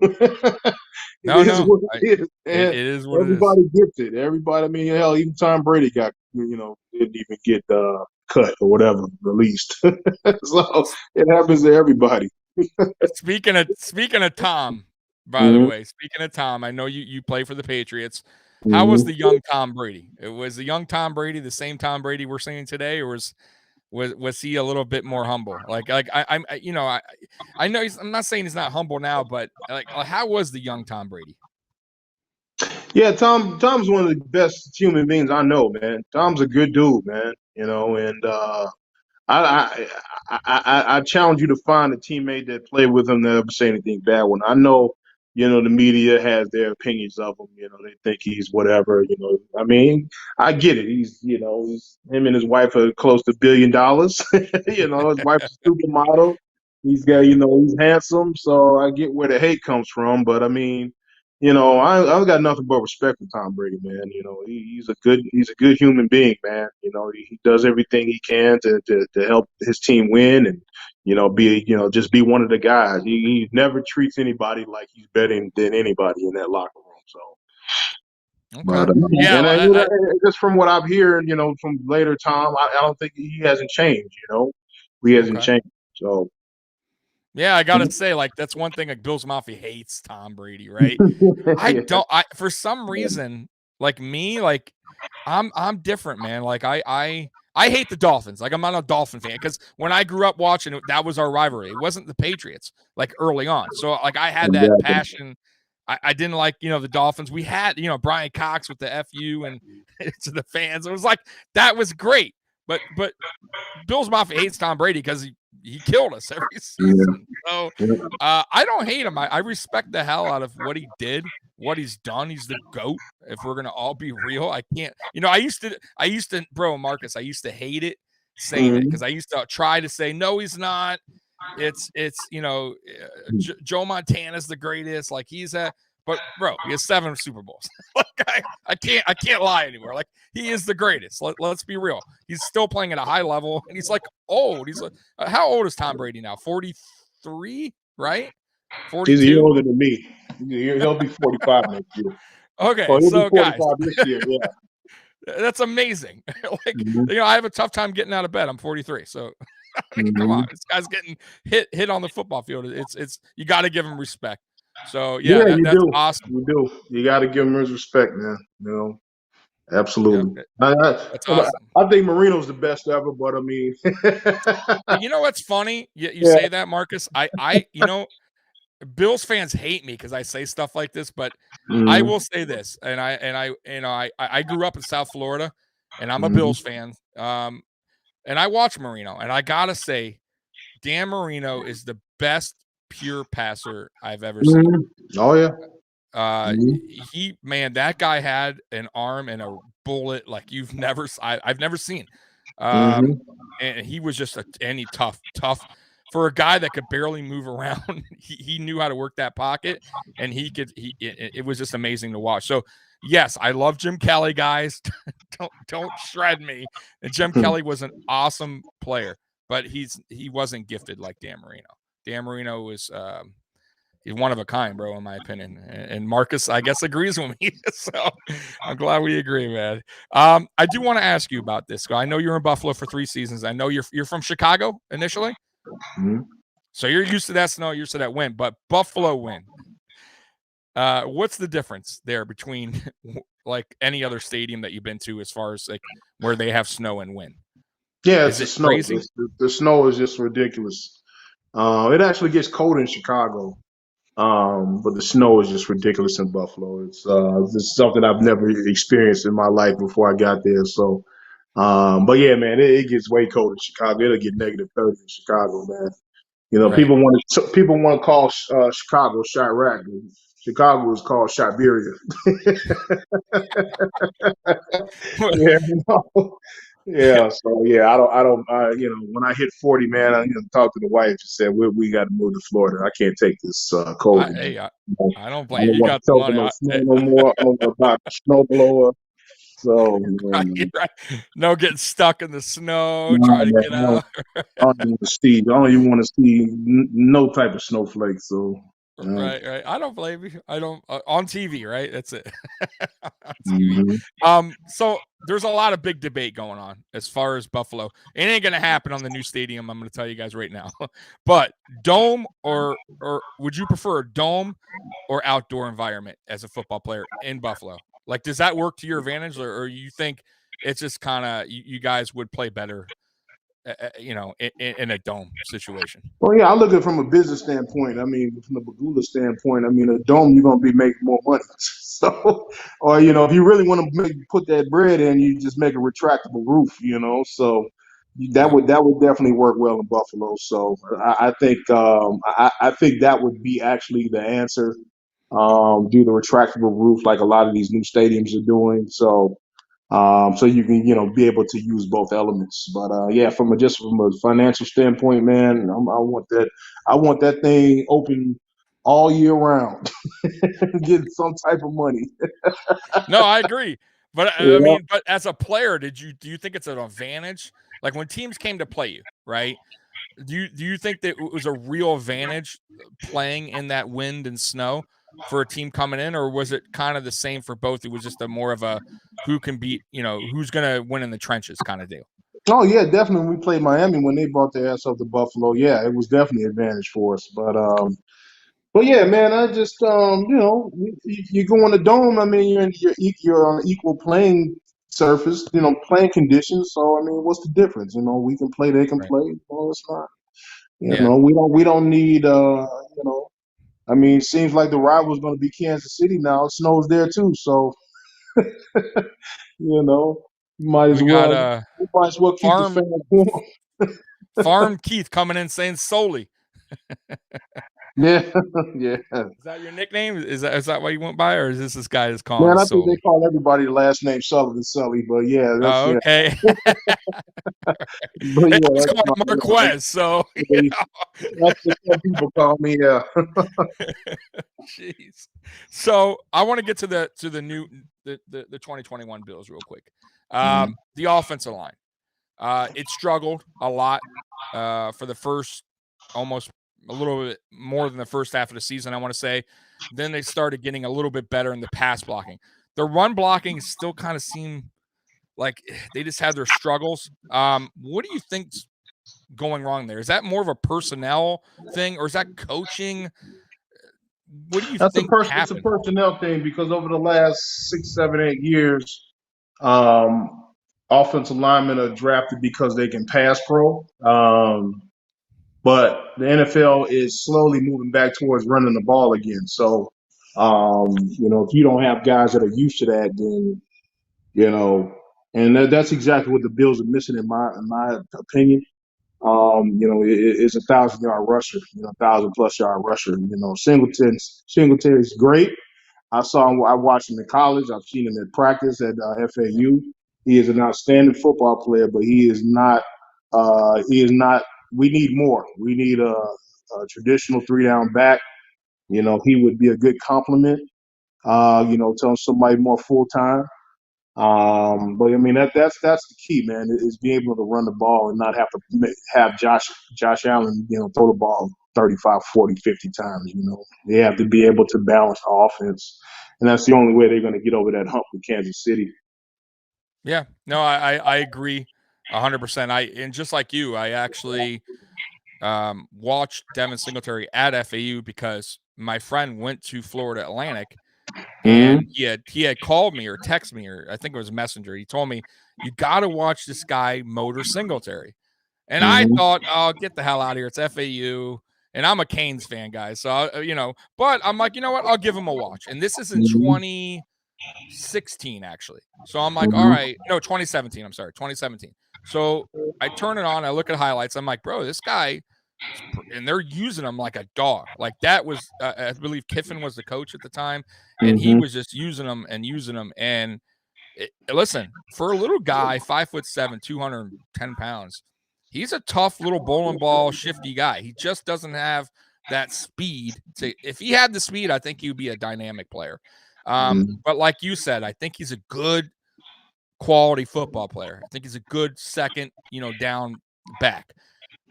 No, What it is. it And is what everybody gets it. Everybody, I mean, hell, even Tom Brady got didn't even get cut or whatever, released. So it happens to everybody. Speaking of Tom, by the way, speaking of Tom, I know you play for the Patriots. How was the young Tom Brady? Was the young Tom Brady the same Tom Brady we're seeing today, or was he a little bit more humble? I know I'm not saying he's not humble now, but how was the young Tom Brady? Yeah, Tom's one of the best human beings I know, man. Tom's a good dude, man. And I, I challenge you to find a teammate that played with him that ever say anything bad. When I know, the media has their opinions of him. They think he's whatever. I mean, I get it. Him and his wife are close to $1 billion. His wife's a supermodel. He's got, he's handsome. So I get where the hate comes from. But I mean, I've got nothing but respect for Tom Brady, man. He's a good human being, man. He does everything he can to help his team win and just be one of the guys. He never treats anybody like he's better than anybody in that locker room. So, okay. But just from what I'm hearing, from later Tom, I don't think he hasn't changed. He hasn't changed. So. Yeah, I gotta say, that's one thing. Bill's Mafia hates Tom Brady, right? For some reason, I'm different, man. I hate the Dolphins. I'm not a Dolphin fan because when I grew up watching it, that was our rivalry. It wasn't the Patriots early on. So I had that passion. I didn't like the Dolphins. We had Brian Cox with the FU and to the fans. It was that was great. But Bill's Mafia hates Tom Brady because he killed us every season. So I don't hate him. I respect the hell out of what he did, what he's done. He's the GOAT. If we're gonna all be real, I can't. I used to, bro, Marcus. I used to hate it saying it because I used to try to say no, he's not. It's Joe Montana's the greatest. But bro, he has 7 Super Bowls. I can't lie anymore. He is the greatest. Let's be real. He's still playing at a high level, and he's old. He's how old is Tom Brady now? 43, right? 42. He's a year older than me. He'll be 45 next year. Okay, so guys, this year, yeah. That's amazing. I have a tough time getting out of bed. I'm 43, so come on, this guy's getting hit on the football field. It's you got to give him respect. So that's awesome. You do. You got to give him his respect, man. Absolutely. That's awesome. I think Marino's the best ever, but I mean, you know what's funny? You say that, Marcus. I Bills fans hate me because I say stuff like this, but I will say this, and I grew up in South Florida, and I'm a Bills fan. And I watch Marino, and I gotta say, Dan Marino is the best pure passer I've ever seen. Oh yeah. That guy had an arm and a bullet I've never seen. And he was just tough for a guy that could barely move around. He knew how to work that pocket, and it was just amazing to watch. So yes, I love Jim Kelly, guys. don't shred me. And Jim Kelly was an awesome player, but he wasn't gifted like Dan Marino. Dan Marino was he's one of a kind, bro, in my opinion. And Marcus, I guess, agrees with me. So I'm glad we agree, man. I do want to ask you about this. I know you're in Buffalo for 3 seasons. I know you're from Chicago initially. So you're used to that snow, you're used to that wind, but Buffalo wind. What's the difference there between like any other stadium that you've been to as far as like where they have snow and wind? Yeah, Is it's the it snow. crazy? The snow is just ridiculous. It actually gets cold in Chicago, but the snow is just ridiculous in Buffalo. It's something I've never experienced in my life before I got there. So, but yeah, man, it gets way cold in Chicago. It'll get -30 in Chicago, man. You know, Right. people want to call Chicago Chirac. Chicago is called Siberia. Yeah, yeah. So yeah, when I hit 40, man, I talked to the wife and said we got to move to Florida. I can't take this cold again. Hey, I don't I blame you. don't You want got to the choke on money. no snow no more. I don't want to buy a snow blower. So Right. No getting stuck in the snow, nah, trying to man, get out. I don't even want to see. I don't even want to see no type of snowflake. So Right. I don't blame you. I don't on TV, right? That's it. On TV. mhm. So there's a lot of big debate going on as far as Buffalo. It ain't gonna happen on the new stadium. I'm gonna tell you guys right now. But dome or would you prefer a dome or outdoor environment as a football player in Buffalo? Like, does that work to your advantage, or you think it's just kind of you guys would play better, in a dome situation? Well, yeah, I look at it from a business standpoint. I mean, from the Bagula standpoint, I mean, a dome, you're going to be making more money. So, or, if you really want to put that bread in, you just make a retractable roof. So that Yeah. would definitely work well in Buffalo. So I think I think that would be actually the answer. Do the retractable roof like a lot of these new stadiums are doing. So you can be able to use both elements. But yeah, from a financial standpoint, man, I want that thing open all year round, get some type of money. No, I agree. But I Yeah. mean, but as a player, do you think it's an advantage? Like when teams came to play you, right? Do you think that it was a real advantage playing in that wind and snow for a team coming in, or was it kind of the same for both? It was just a more of a who can beat, who's gonna win in the trenches kind of deal. Oh yeah, definitely. When we played Miami when they brought their ass up to Buffalo. Yeah, it was definitely an advantage for us. But yeah, man, I just you go in the dome. I mean, you're on equal playing surface, playing conditions. So I mean, what's the difference? We can play, they can Right. play. Well, it's not. Yeah. We don't need. I mean, it seems like the rival's going to be Kansas City now. It snows there too, so you know, you might as We got well. You might as well keep the Farm fans warm. Farm Keith coming in saying solely. Yeah, yeah. Is that your nickname? Is that what you went by, or is this guy is calling Man, us I think they solely? call everybody the last name Sullivan Sully, but yeah, Oh, yeah. okay. But Hey, I yeah, was that's calling my Marquez, so that's what some people call me. Yeah. jeez. So I want to get to the new the 2021 Bills real quick. The offensive line. It struggled a lot for the first almost a little bit more than the first half of the season, I want to say. Then they started getting a little bit better in the pass blocking. The run blocking still kind of seemed like they just had their struggles. What do you think's going wrong there? Is that more of a personnel thing, or is that coaching? What do you think It's a happened? personnel thing because over the last 6, 7, 8 years, um, offensive linemen are drafted because they can pass pro. But the NFL is slowly moving back towards running the ball again. So, if you don't have guys that are used to that, then and that's exactly what the Bills are missing in my opinion. It's 1,000-yard rusher, 1,000+ yard rusher. Singleton is great. I watched him in college. I've seen him in practice at FAU. He is an outstanding football player, but he is not. He is not. We need more. We need a traditional 3-down back. He would be a good complement. Telling somebody more full time. But I mean that's the key, man, is being able to run the ball and not have to have Josh Allen, throw the ball 35, 40, 50 times. They have to be able to balance the offense, and that's the only way they're going to get over that hump with Kansas City. Yeah, no, I agree 100%. And just like you, I actually watched Devin Singletary at FAU because my friend went to Florida Atlantic, and he had called me or texted me, or I think it was Messenger. He told me, you got to watch this guy, Motor Singletary. And I thought, oh, get the hell out of here. It's FAU. And I'm a Canes fan, guys. So, but I'm like, you know what? I'll give him a watch. And this is in 2016, actually. So I'm like, all right. No, 2017. I'm sorry, 2017. So I turn it on. I look at highlights. I'm like, bro, this guy, and they're using him like a dog. Like that was, I believe Kiffin was the coach at the time. And he was just using them. And listen, for a little guy, 5'7", 210 pounds, he's a tough little bowling ball, shifty guy. He just doesn't have that speed. If he had the speed, I think he would be a dynamic player. But like you said, I think he's a good quality football player. I think he's a good second, down back.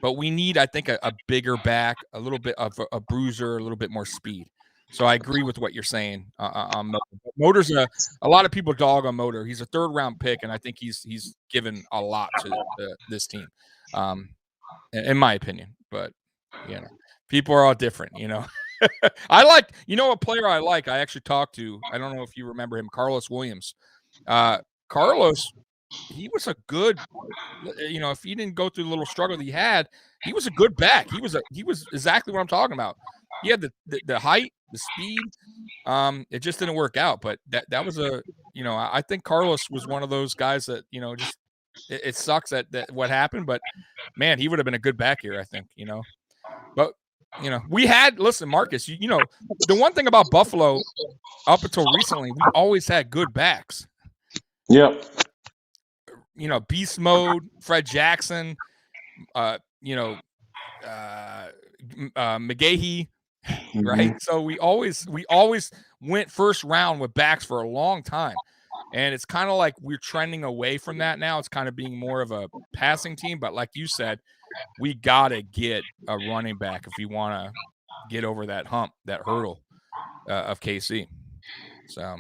But we need, I think, a bigger back, a little bit of a bruiser, a little bit more speed. So I agree with what you're saying on Motor. Motor's a lot of people dog on Motor. He's a third-round pick, and I think he's given a lot to this team, in my opinion. But, people are all different, I like, a player I like, I actually talked to, I don't know if you remember him, Carlos Williams. Carlos, he was a good, if he didn't go through the little struggle that he had, he was a good back. He was exactly what I'm talking about. He had the height, the speed. It just didn't work out. But that was I think Carlos was one of those guys that, just it sucks that what happened. But man, he would have been a good back here, I think, But we had, listen, Marcus, the one thing about Buffalo up until recently, we always had good backs. Yep. Beast Mode, Fred Jackson, McGahee, right? So we always went first round with backs for a long time. And it's kind of like we're trending away from that now. It's kind of being more of a passing team. But like you said, we got to get a running back if we want to get over that hump, that hurdle of KC. So.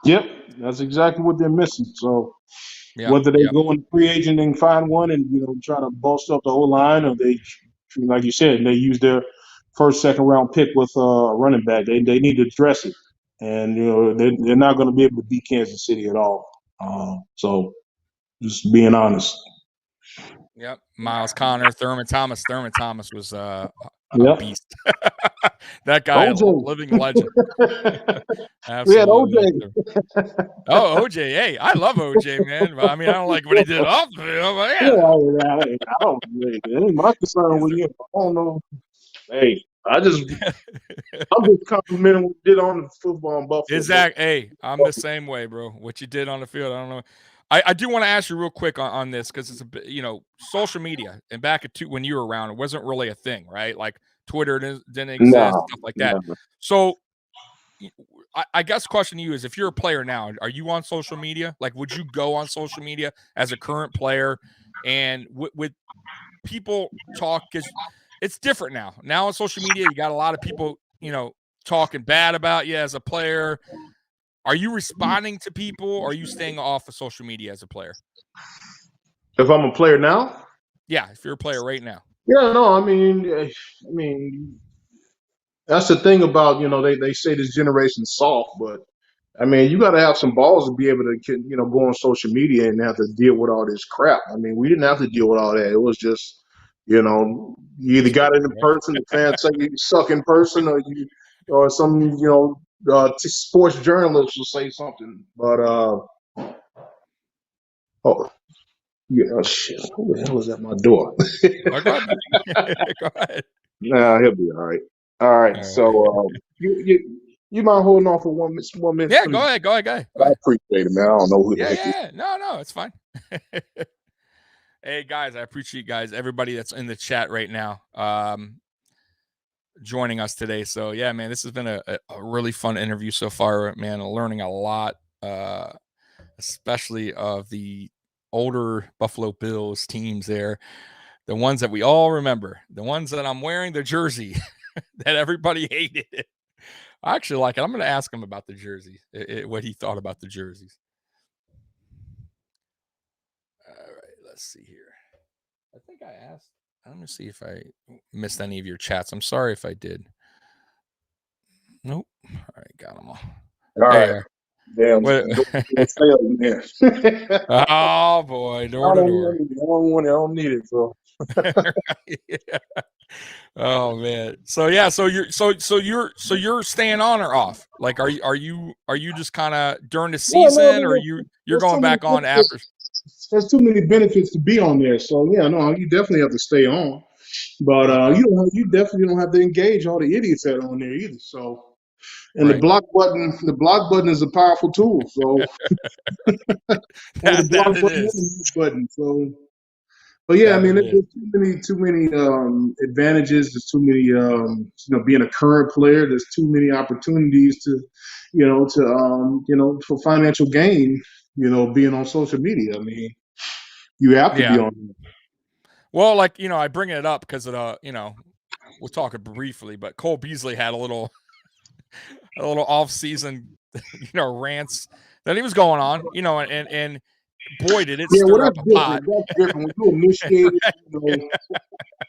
Yep, that's exactly what they're missing. So whether they go in free agent and find one and try to bolster up the whole line, or they, like you said, they use their first, second round pick with a running back, they need to address it. And they're not going to be able to beat Kansas City at all. So just being honest. Yep, Miles Conner, Thurman Thomas. Thurman Thomas was a beast. That guy, a living legend. Absolutely. We had OJ. OJ. Hey, I love OJ, man. I mean, I don't like what he did off the field, but I don't really. My concern with him, I don't know. Hey, I'm just complimenting what you did on the football in Buffalo. Exactly. Hey, I'm the same way, bro. What you did on the field, I don't know. I do want to ask you real quick on this, because it's a bit, social media, and back when you were around, it wasn't really a thing, right? Like Twitter didn't exist, stuff like that. Never. So I guess the question to you is, if you're a player now, are you on social media? Like, would you go on social media as a current player and with people talk? Because it's different now. Now on social media, you got a lot of people, talking bad about you as a player. Are you responding to people, or are you staying off of social media as a player? If I'm a player now? Yeah, if you're a player right now. Yeah, no, I mean, that's the thing about, they say this generation's soft, but I mean, you got to have some balls to be able to, go on social media and have to deal with all this crap. I mean, we didn't have to deal with all that. It was just, you either got it in person, the fans say you suck in person, or some, sports journalists will say something. But, shit, who the hell is at my door? Go ahead. Nah, he'll be all right. All right. So, you mind holding on for one minute? Yeah, go ahead. I appreciate it, man. I don't know who the heck you. Yeah. No, it's fine. Hey, guys, I appreciate everybody that's in the chat right now, joining us today. So, yeah, man, this has been a really fun interview so far, man. Learning a lot, especially of the older Buffalo Bills teams there, the ones that we all remember, the ones that I'm wearing the jersey that everybody hated. I actually like it. I'm going to ask him about the jersey, what he thought about the jerseys. All right, let's see here. I think I Let me see if I missed any of your chats. I'm sorry if I did. Nope. All right, got them all. All There right. you are. Damn. Oh boy, door to door. I don't need it. So. Yeah. Oh man. So yeah. So you're staying on or off? Like, are you just kind of during the season, or you're going back on after? There's too many benefits to be on there. So yeah, no, you definitely have to stay on. But Okay. you definitely don't have to engage all the idiots that are on there either. So. And Right. the block button is a powerful tool. So that it is. button. So, but yeah, I mean, there's too many advantages. There's too many, being a current player. There's too many opportunities for financial gain. Being on social media. I mean, you have to be on. Well, like I bring it up because of we'll talk briefly, but Cole Beasley had a little off-season, rants that he was going on, and boy, did it stir up a pot. That's different. When you initiate,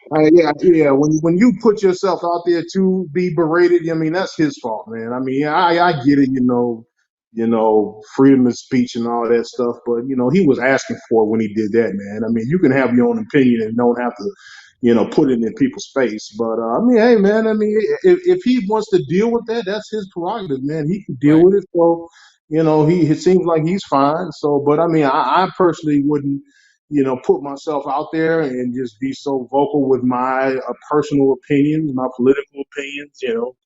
when you put yourself out there to be berated, I mean, that's his fault, man. I mean, I get it, freedom of speech and all that stuff, but he was asking for it when he did that, man. I mean, you can have your own opinion and don't have to put it in people's face. But I mean, hey, man, I mean, if he wants to deal with that, that's his prerogative, man. He can deal with it. So, it seems like he's fine. So, but I mean, I personally wouldn't, put myself out there and just be so vocal with my personal opinions, my political opinions,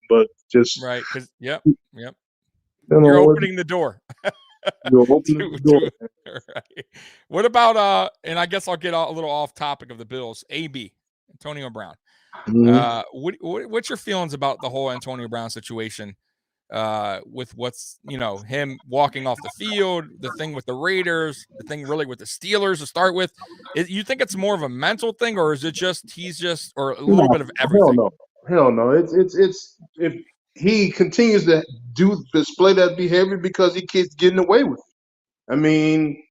but just right. Because yep. You're opening the door. You're opening the door. Right. What about and I guess I'll get a little off topic of the Bills. AB, Antonio Brown. Mm-hmm. What's your feelings about the whole Antonio Brown situation? With what's him walking off the field, the thing with the Raiders, the thing really with the Steelers to start with. You think it's more of a mental thing, or is it just or a little bit of everything? Hell no. It's if he continues to display that behavior because he keeps getting away with it. I mean,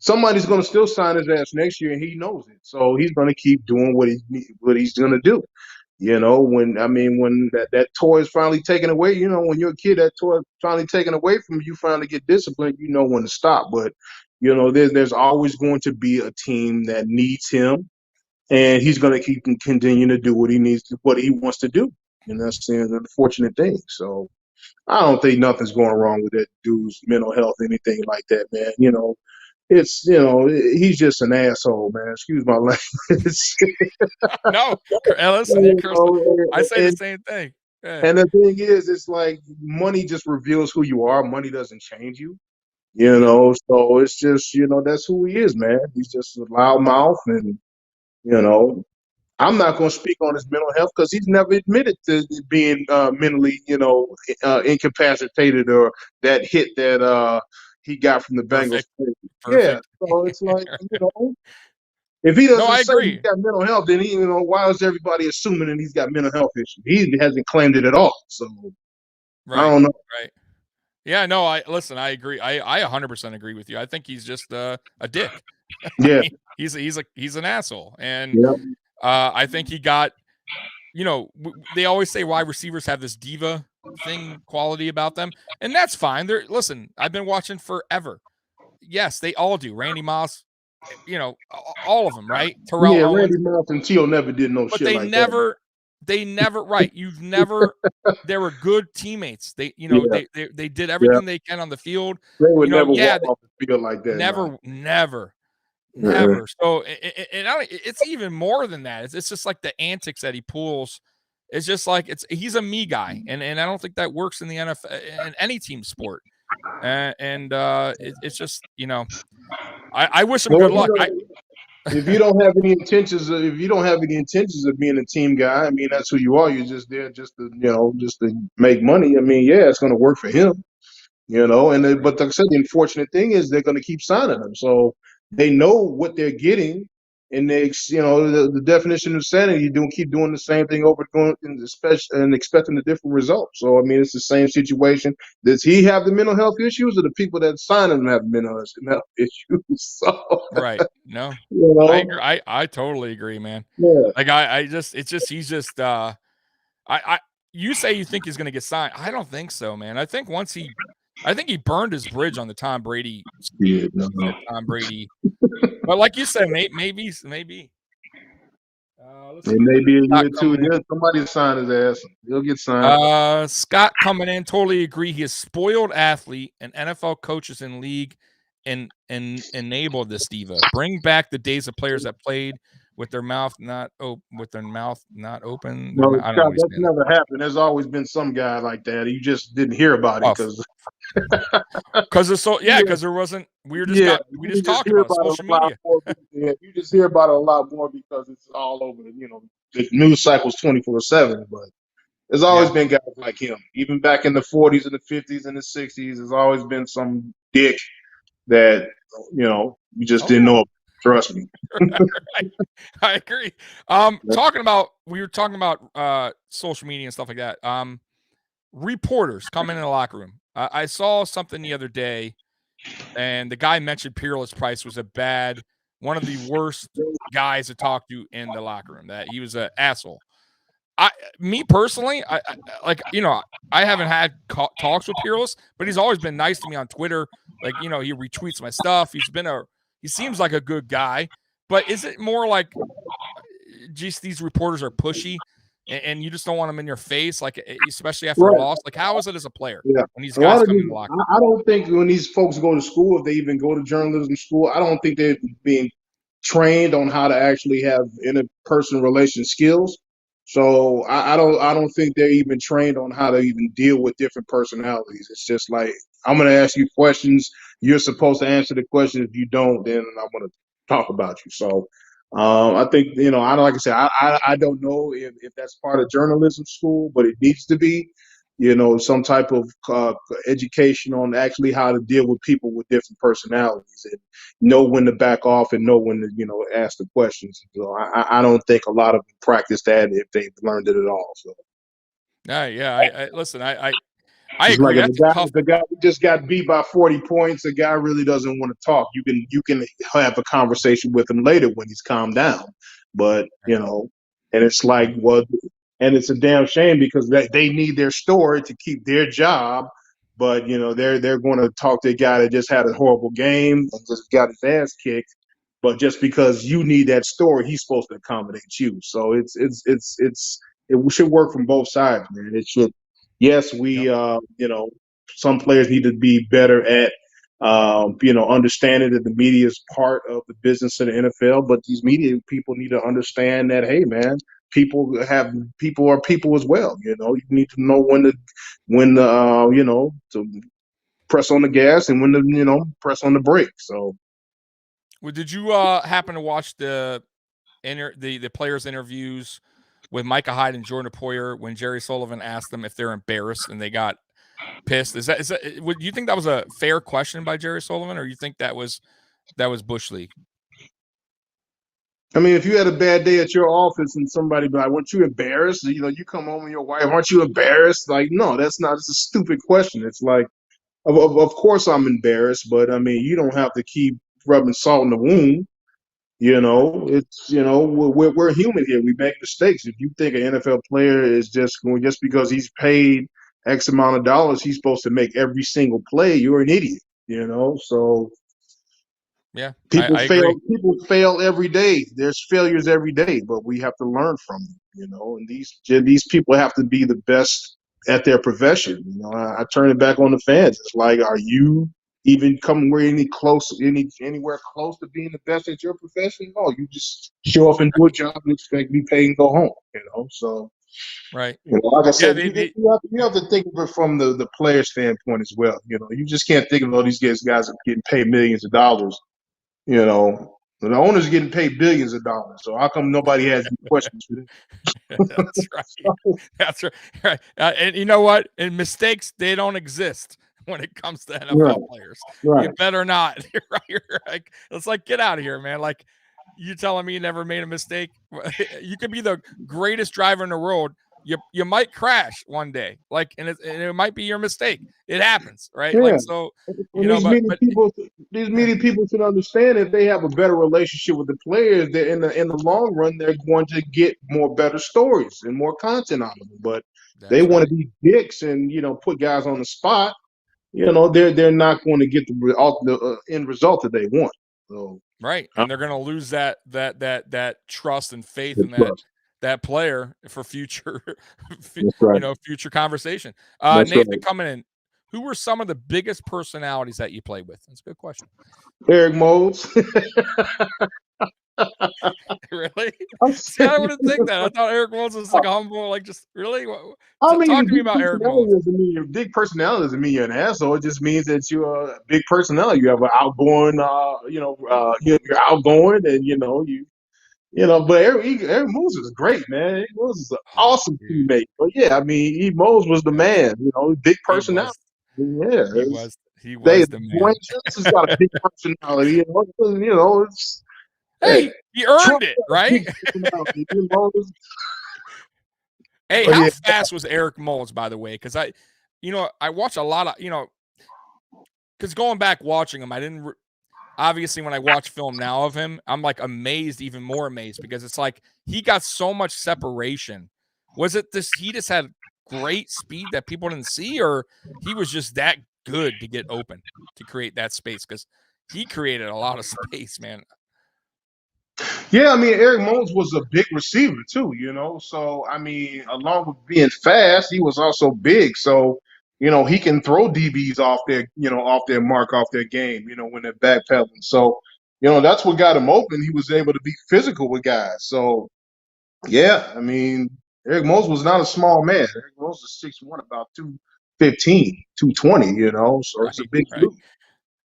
somebody's going to still sign his ass next year, and he knows it. So he's going to keep doing what he's going to do. When that toy is finally taken away, when you're a kid, that toy is finally taken away from you, finally get disciplined, you know when to stop. But, there's always going to be a team that needs him, and he's going to keep continuing to do what he wants to do. And that's the unfortunate thing. So I don't think nothing's going wrong with that dude's mental health, anything like that, man. It's he's just an asshole, man. Excuse my language. No, listen, I say the same thing. Yeah. And the thing is, it's like money just reveals who you are. Money doesn't change you, So it's just that's who he is, man. He's just a loudmouth, and I'm not going to speak on his mental health because he's never admitted to being mentally, incapacitated or that hit that he got from the Bengals. Yeah, so it's like if he doesn't say he's got mental health, then why is everybody assuming that he's got mental health issues? He hasn't claimed it at all. So I don't know. Right. Yeah, no, I agree. I 100% agree with you. I think he's just a dick. Yeah. He's an asshole. And I think he got, they always say wide receivers have this diva thing quality about them, and that's fine. Listen, I've been watching forever. Yes, they all do. Randy Moss, all of them, right? Terrell Owens. Randy Moss and Teal never did no but shit they like never, that. They never, right? You've never. They were good teammates. They did everything they can on the field. They would never walk off the field like that. Never. So, it's even more than that. It's just like the antics that he pulls. It's just like he's a me guy, and I don't think that works in the NFL in any team sport. It's just I wish him good luck. If you don't have any intentions of being a team guy, I mean that's who you are. You're just there just to make money. I mean, yeah, it's going to work for him. But like I said, the unfortunate thing is they're going to keep signing him, so they know what they're getting, and the definition of sanity, you keep doing the same thing over and expecting a different result. So I mean, it's the same situation. Does he have the mental health issues, or the people that sign him have mental health issues? So, right. No, I agree. I totally agree, man. Yeah. Like he's just you say you think he's going to get signed. I don't think so, man. I think he burned his bridge on the Tom Brady. Yeah, no. Tom Brady. But like you said, maybe. Let's see. Maybe a year or two. Yeah, somebody sign his ass. He'll get signed. Scott coming in, totally agree. He is spoiled athlete, and NFL coaches in league and enable this diva. Bring back the days of players that played with their mouth not open. No, I don't Scott, know. that's never happened. There's always been some guy like that. You just didn't hear about it because it's so because there wasn't. We just talked about social media. You just hear about it a lot more because it's all over. The news cycle's 24/7. But there's always been guys like him. Even back in the 40s and the 50s and the 60s, there's always been some dick that you just didn't know. Trust me. I agree. We were talking about social media and stuff like that. Reporters coming in the locker room. I saw something the other day, and the guy mentioned Peerless Price was one of the worst guys to talk to in the locker room. That he was an asshole. Me personally, I haven't had talks with Peerless, but he's always been nice to me on Twitter. Like, he retweets my stuff. He seems like a good guy, but is it more like just these reporters are pushy and you just don't want them in your face, like especially after a loss? Like, how is it as a player when these guys come in the locker room? I don't think when these folks go to school, if they even go to journalism school, I don't think they're being trained on how to actually have interpersonal relation skills. So I don't think they're even trained on how to even deal with different personalities. It's just like, I'm going to ask you questions. You're supposed to answer the question. If you don't, then I'm going to talk about you. So I think, like I said, I don't know if that's part of journalism school, but it needs to be, some type of education on actually how to deal with people with different personalities and know when to back off and know when to, ask the questions. So I don't think a lot of them practice that if they've learned it at all. So. Listen, I agree. Like if the guy just got beat by 40 points, the guy really doesn't want to talk. You can have a conversation with him later when he's calmed down. But and it's like, and it's a damn shame because they need their story to keep their job. But they're going to talk to a guy that just had a horrible game and just got his ass kicked. But just because you need that story, he's supposed to accommodate you. So it should work from both sides, man. It should. Yes, some players need to be better at, understanding that the media is part of the business of the NFL. But these media people need to understand that, hey, man, people are people as well. You need to know when to press on the gas and when to, press on the brake. So, well, did you happen to watch the players' interviews with Micah Hyde and Jordan Poyer when Jerry Sullivan asked them if they're embarrassed and they got pissed? Is that would you think that was a fair question by Jerry Sullivan, or you think that was Bush League? I mean, if you had a bad day at your office and somebody be like, "Weren't you embarrassed?" You come home with your wife, "Aren't you embarrassed?" Like, no, that's not. It's a stupid question. It's like, of course I'm embarrassed, but I mean, you don't have to keep rubbing salt in the wound. It's we're human here. We make mistakes. If you think an NFL player is just because he's paid X amount of dollars, he's supposed to make every single play, you're an idiot. So yeah, people I fail. agree. People fail every day. There's failures every day, but we have to learn from them. And these people have to be the best at their profession. I turn it back on the fans. It's like, are you even anywhere close to being the best at your profession? No, you just show up and do a job and expect to be paid and go home. So right. Like I said, you have to think of it from the player standpoint as well. You just can't think of all these guys are getting paid millions of dollars. The owner's getting paid billions of dollars. So how come nobody has any questions for this? That's right. That's right. And you know what? And mistakes, they don't exist when it comes to NFL players. Right. You better not. You're like, it's like, get out of here, man. Like, You telling me you never made a mistake? You could be the greatest driver in the world. You might crash one day, like, and it might be your mistake. It happens, right? Yeah. Like, so, And these media people should understand if they have a better relationship with the players, that in the long run they're going to get more better stories and more content out of them. But they that's want right. to be dicks and put guys on the spot. They're not going to get the end result that they want. So Right, and they're going to lose that trust and faith in that's right. that player for future, That's right. future conversation. That's right. Nathan coming in. Who were some of the biggest personalities that you played with? That's a good question. Eric Moles. Really? I'm See, I serious. wouldn't think that. I thought Eric Moles was like a humble, like, just really. I mean, Talk to me about Eric Moles. big personality doesn't mean you're an asshole. It just means that you're a big personality. You have an outgoing, you're outgoing, and But Eric Moose is great, man. Eric Moose is an Oh, awesome dude, teammate. But yeah, I mean, Mose was the yeah, man. Big he personality. was, Yeah, he they was the Dwayne man. Johnson's got a big personality. It's hey, Hey, he Trump earned it, got a right? big personality. Hey, But how yeah, fast was Eric Moles, by the way? Because I watch a lot of, because going back watching him, I didn't obviously when I watch film now of him, I'm like amazed, even more amazed, because it's like he got so much separation. Was it this? He just had great speed that people didn't see, or he was just that good to get open to create that space? Because he created a lot of space, man. yeah. I mean, Eric Mose was a big receiver too. So I mean, along with being fast, he was also big. So he can throw DBs off their mark, off their game. When they're backpedaling. So that's what got him open. He was able to be physical with guys. So yeah, I mean, Eric Mose was not a small man. Eric Mose is 6'1", about 215, 220. So it's a Right, big right.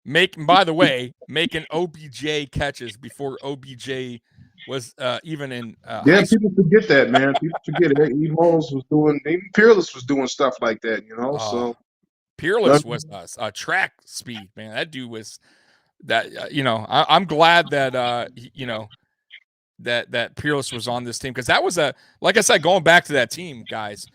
dude. By the way, making OBJ catches before OBJ was even in Yeah, high school. people forget that, man. People forget it. E. Mose was doing, even Peerless was doing stuff like that. Uh, So Peerless was a track speed, man. That dude was that. I'm glad that that Peerless was on this team, because that was like I said, going back to that team, guys.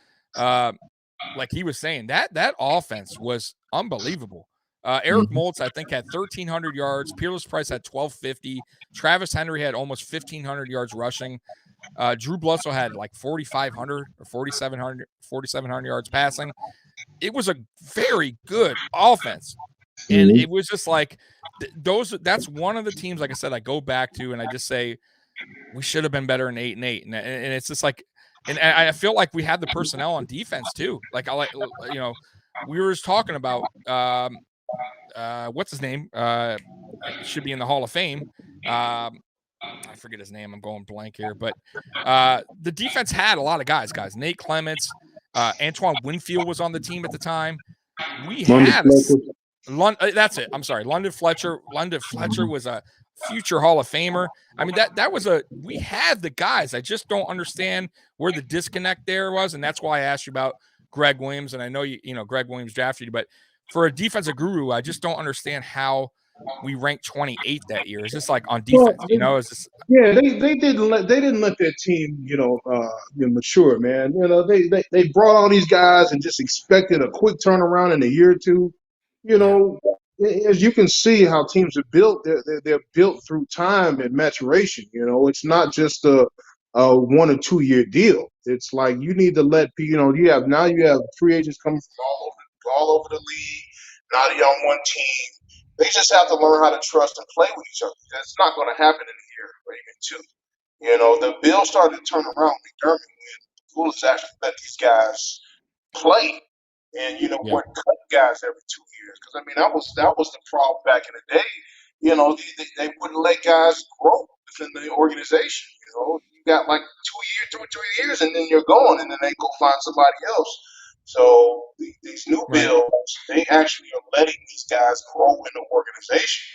Like he was saying, that offense was unbelievable. Eric mhm. Moltz, I think, had 1,300 yards. Peerless Price had 1,250. Travis Henry had almost 1,500 yards rushing. Drew Bledsoe had like 4,500 or 4,700 yards passing. It was a very good offense. And Mhm. it was just like that's one of the teams, like I said, I go back to and I just say we should have been better in 8-8. And it's just like, and I feel like we had the personnel on defense too. Like we were just talking about what's his name? Should be in the Hall of Fame. I forget his name. I'm going blank here, but the defense had a lot of guys. Nate Clements, Antoine Winfield was on the team at the time. We London had Fletcher. that's it. I'm sorry, London Fletcher. London Fletcher was a future Hall of Famer. I mean, that was we had the guys. I just don't understand where the disconnect there was, and that's why I asked you about Greg Williams. And I know Greg Williams drafted you, but for a defensive guru, I just don't understand how we ranked 28th that year. It's just like on Well, defense, it's just yeah, they didn't let their team, mature, man. They brought all these guys and just expected a quick turnaround in a year or two. You yeah, know, as you can see how teams are built, they're built through time and maturation. It's not just a 1 or 2 year deal. It's like you need to let you have free agents coming from all over the league. Now you're on one team. They just have to learn how to trust and play with each other. That's not going to happen in a year or even two. The Bills started to turn around McDermott when Coolidge actually let these guys play, and yeah, weren't cutting guys every 2 years. Because I mean, that was the problem back in the day. They wouldn't let guys grow within the organization. You got like 2 years, 2 or 3 years, and then you're gone, and then they go find somebody else. So these new right, bills, they actually are letting these guys grow in the organization.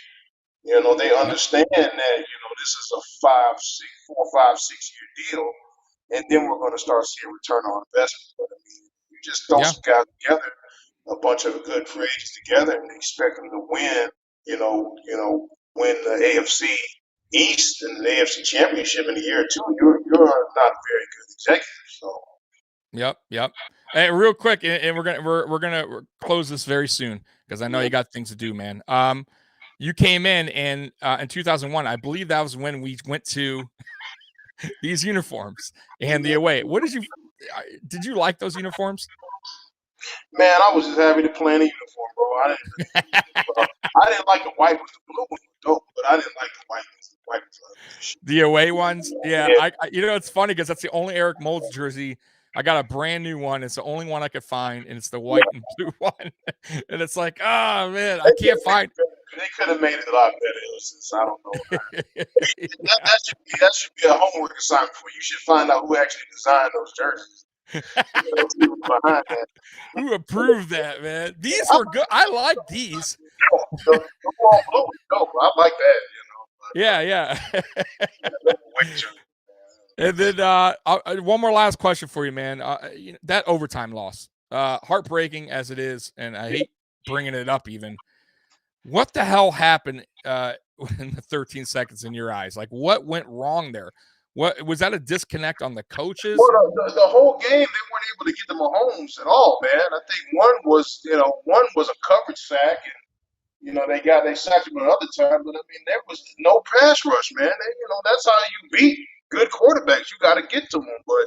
They yep, understand that this is a 4, 5, 6 year deal, and then we're going to start seeing return on investment. But I mean, you just throw yeah, some guys together, a bunch of good free agents together, and expect them to win. Win the AFC. East and the AFC Championship in a year or two, you're not a very good executive. So. Yep. Hey, real quick, and we're gonna close this very soon because I know you got things to do, man. You came in and in 2001, I believe that was when we went to these uniforms and the away. What did you like those uniforms? Man, I was just happy to play in a uniform, bro. I didn't like the white ones. The blue ones were dope, but I didn't like the white ones. The white ones, the away ones, yeah. Yeah. It's funny because that's the only Eric Moulds jersey. I got a brand new one. It's the only one I could find, and it's the white and blue one. And it's like, oh man, I can't find. They could have made it a lot better. It was just, I don't know. That should be a homework assignment for you. You should find out who actually designed those jerseys. Behind that. Who approved that, man? These were good. I like these. The ball blue was dope. I like that, Yeah. And then one more last question for you, man. That overtime loss, heartbreaking as it is, and I hate bringing it up even. What the hell happened in the 13 seconds in your eyes? Like, what went wrong there? What was that, a disconnect on the coaches? Well, the whole game, they weren't able to get the Mahomes at all, man. I think one was a coverage sack, and they sacked him another time. But I mean, there was no pass rush, man. That's how you beat good quarterbacks. You got to get to them, but.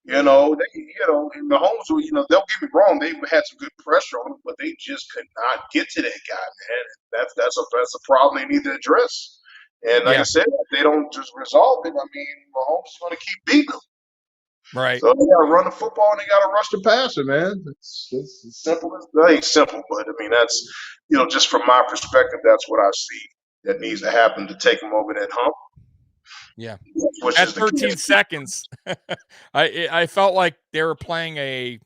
Mahomes, don't get me wrong, they had some good pressure on him, but they just could not get to that guy, man. That's a problem they need to address. And like I said, if they don't just resolve it, I mean, Mahomes is going to keep beating them. Right. So they got to run the football and they got to rush the passer, man. It's simple as that. Ain't simple, but I mean, that's, just from my perspective, that's what I see that needs to happen to take them over that hump. Yeah. At 13 seconds, I felt like they were playing it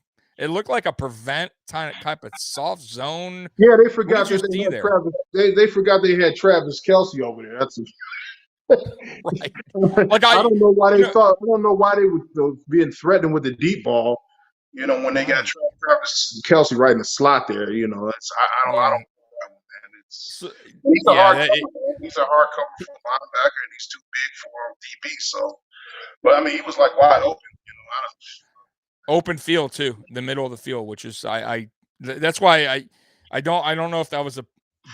looked like a prevent type of soft zone. Yeah, they forgot that they had Travis. They forgot they had Travis Kelce over there. That's right. Like I don't know why they thought. I don't know why they were being threatened with the deep ball. When they got Travis Kelce right in the slot there. I don't. He's a hard cover for a linebacker, and he's too big for DB. So, but I mean, he was like wide open. Open field too, the middle of the field, which is that's why I don't know if that was a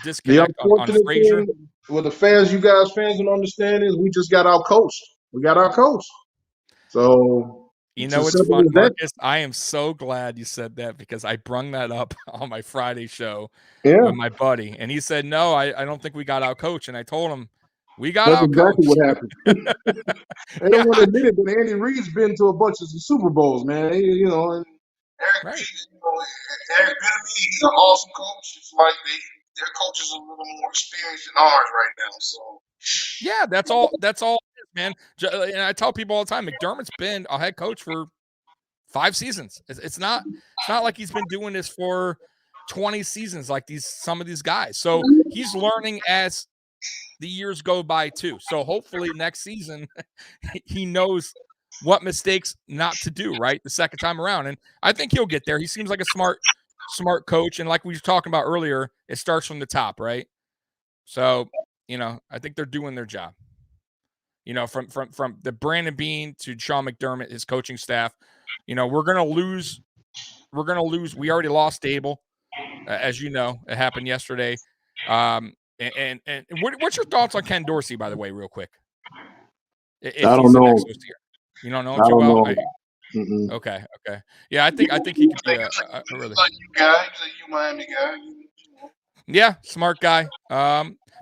disconnect on Frazier. Well, the fans don't understand is we just got out coached. We got out coached. So. What's fun, Marcus? I am so glad you said that because I brung that up on my Friday show with my buddy, and he said, "No, I don't think we got out coached." And I told him, "We got out coached." That's exactly what happened. They don't want to admit it, but Andy Reid's been to a bunch of Super Bowls, man. And Eric Bieniemy, he's an awesome coach. It's like their coaches are a little more experienced than ours right now. So. Yeah, that's all it is, man. And I tell people all the time, McDermott's been a head coach for 5 seasons. It's not like he's been doing this for 20 seasons like some of these guys. So he's learning as the years go by too. So hopefully next season he knows what mistakes not to do, right, the second time around. And I think he'll get there. He seems like a smart coach, and like we were talking about earlier, it starts from the top, right? So I think they're doing their job. From the Brandon Beane to Sean McDermott, his coaching staff. We're gonna lose. We already lost Dable, as you know. It happened yesterday. And what's your thoughts on Ken Dorsey, by the way, real quick? I don't know. You don't know much about? Okay. Yeah, I think he could be a really. Like you guy, you Miami guy. Yeah, smart guy.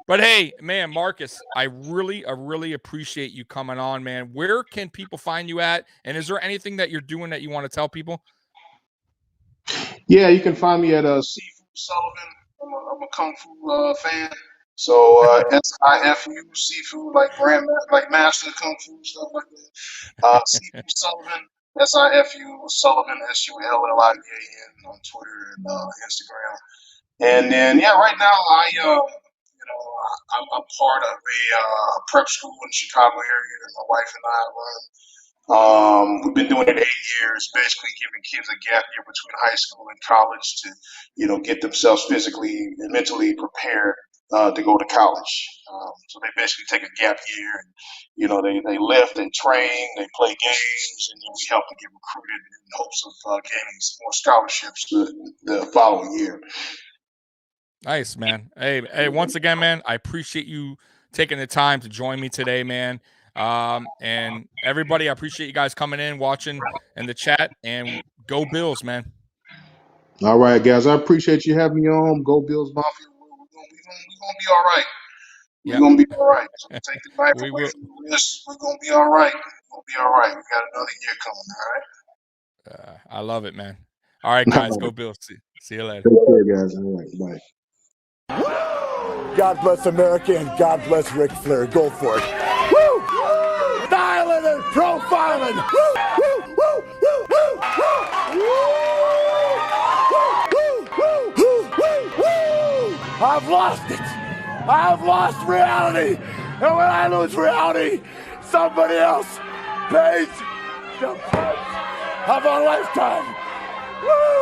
But hey, man, Marcus, I really appreciate you coming on, man. Where can people find you at? And is there anything that you're doing that you want to tell people? Yeah, you can find me at Seafood Sullivan. I'm a Kung Fu fan. So SIFU Seafood, like Master of Kung Fu, stuff like that. Seafood Sullivan, SIFU Sullivan, SULLIVAN on Twitter and Instagram. And then right now I'm part of a prep school in the Chicago area that my wife and I run. We've been doing it 8 years, basically giving kids a gap year between high school and college to, get themselves physically and mentally prepared to go to college. So they basically take a gap year, and they lift, they train, they play games, and then we help them get recruited in hopes of gaining some more scholarships the following year. Nice, man. Hey, once again, man, I appreciate you taking the time to join me today, man. And everybody, I appreciate you guys coming in, watching in the chat, and go Bills, man. All right, guys, I appreciate you having me on. Go Bills Mafia. We're gonna be all right. We're gonna be all right. So take the knife We away will. from the wrist. We're gonna be all right. We're gonna be all right. We got another year coming. All right. I love it, man. All right, guys, go Bills. See you later. Take care, guys. All right, bye. God bless America and God bless Ric Flair. Go for it. Woo! Styling and profiling. Woo! Woo! Woo! Woo! Woo! Woo! Woo! Woo! Woo! Woo! I've lost it. I've lost reality. And when I lose reality, somebody else pays the price of a lifetime. Woo!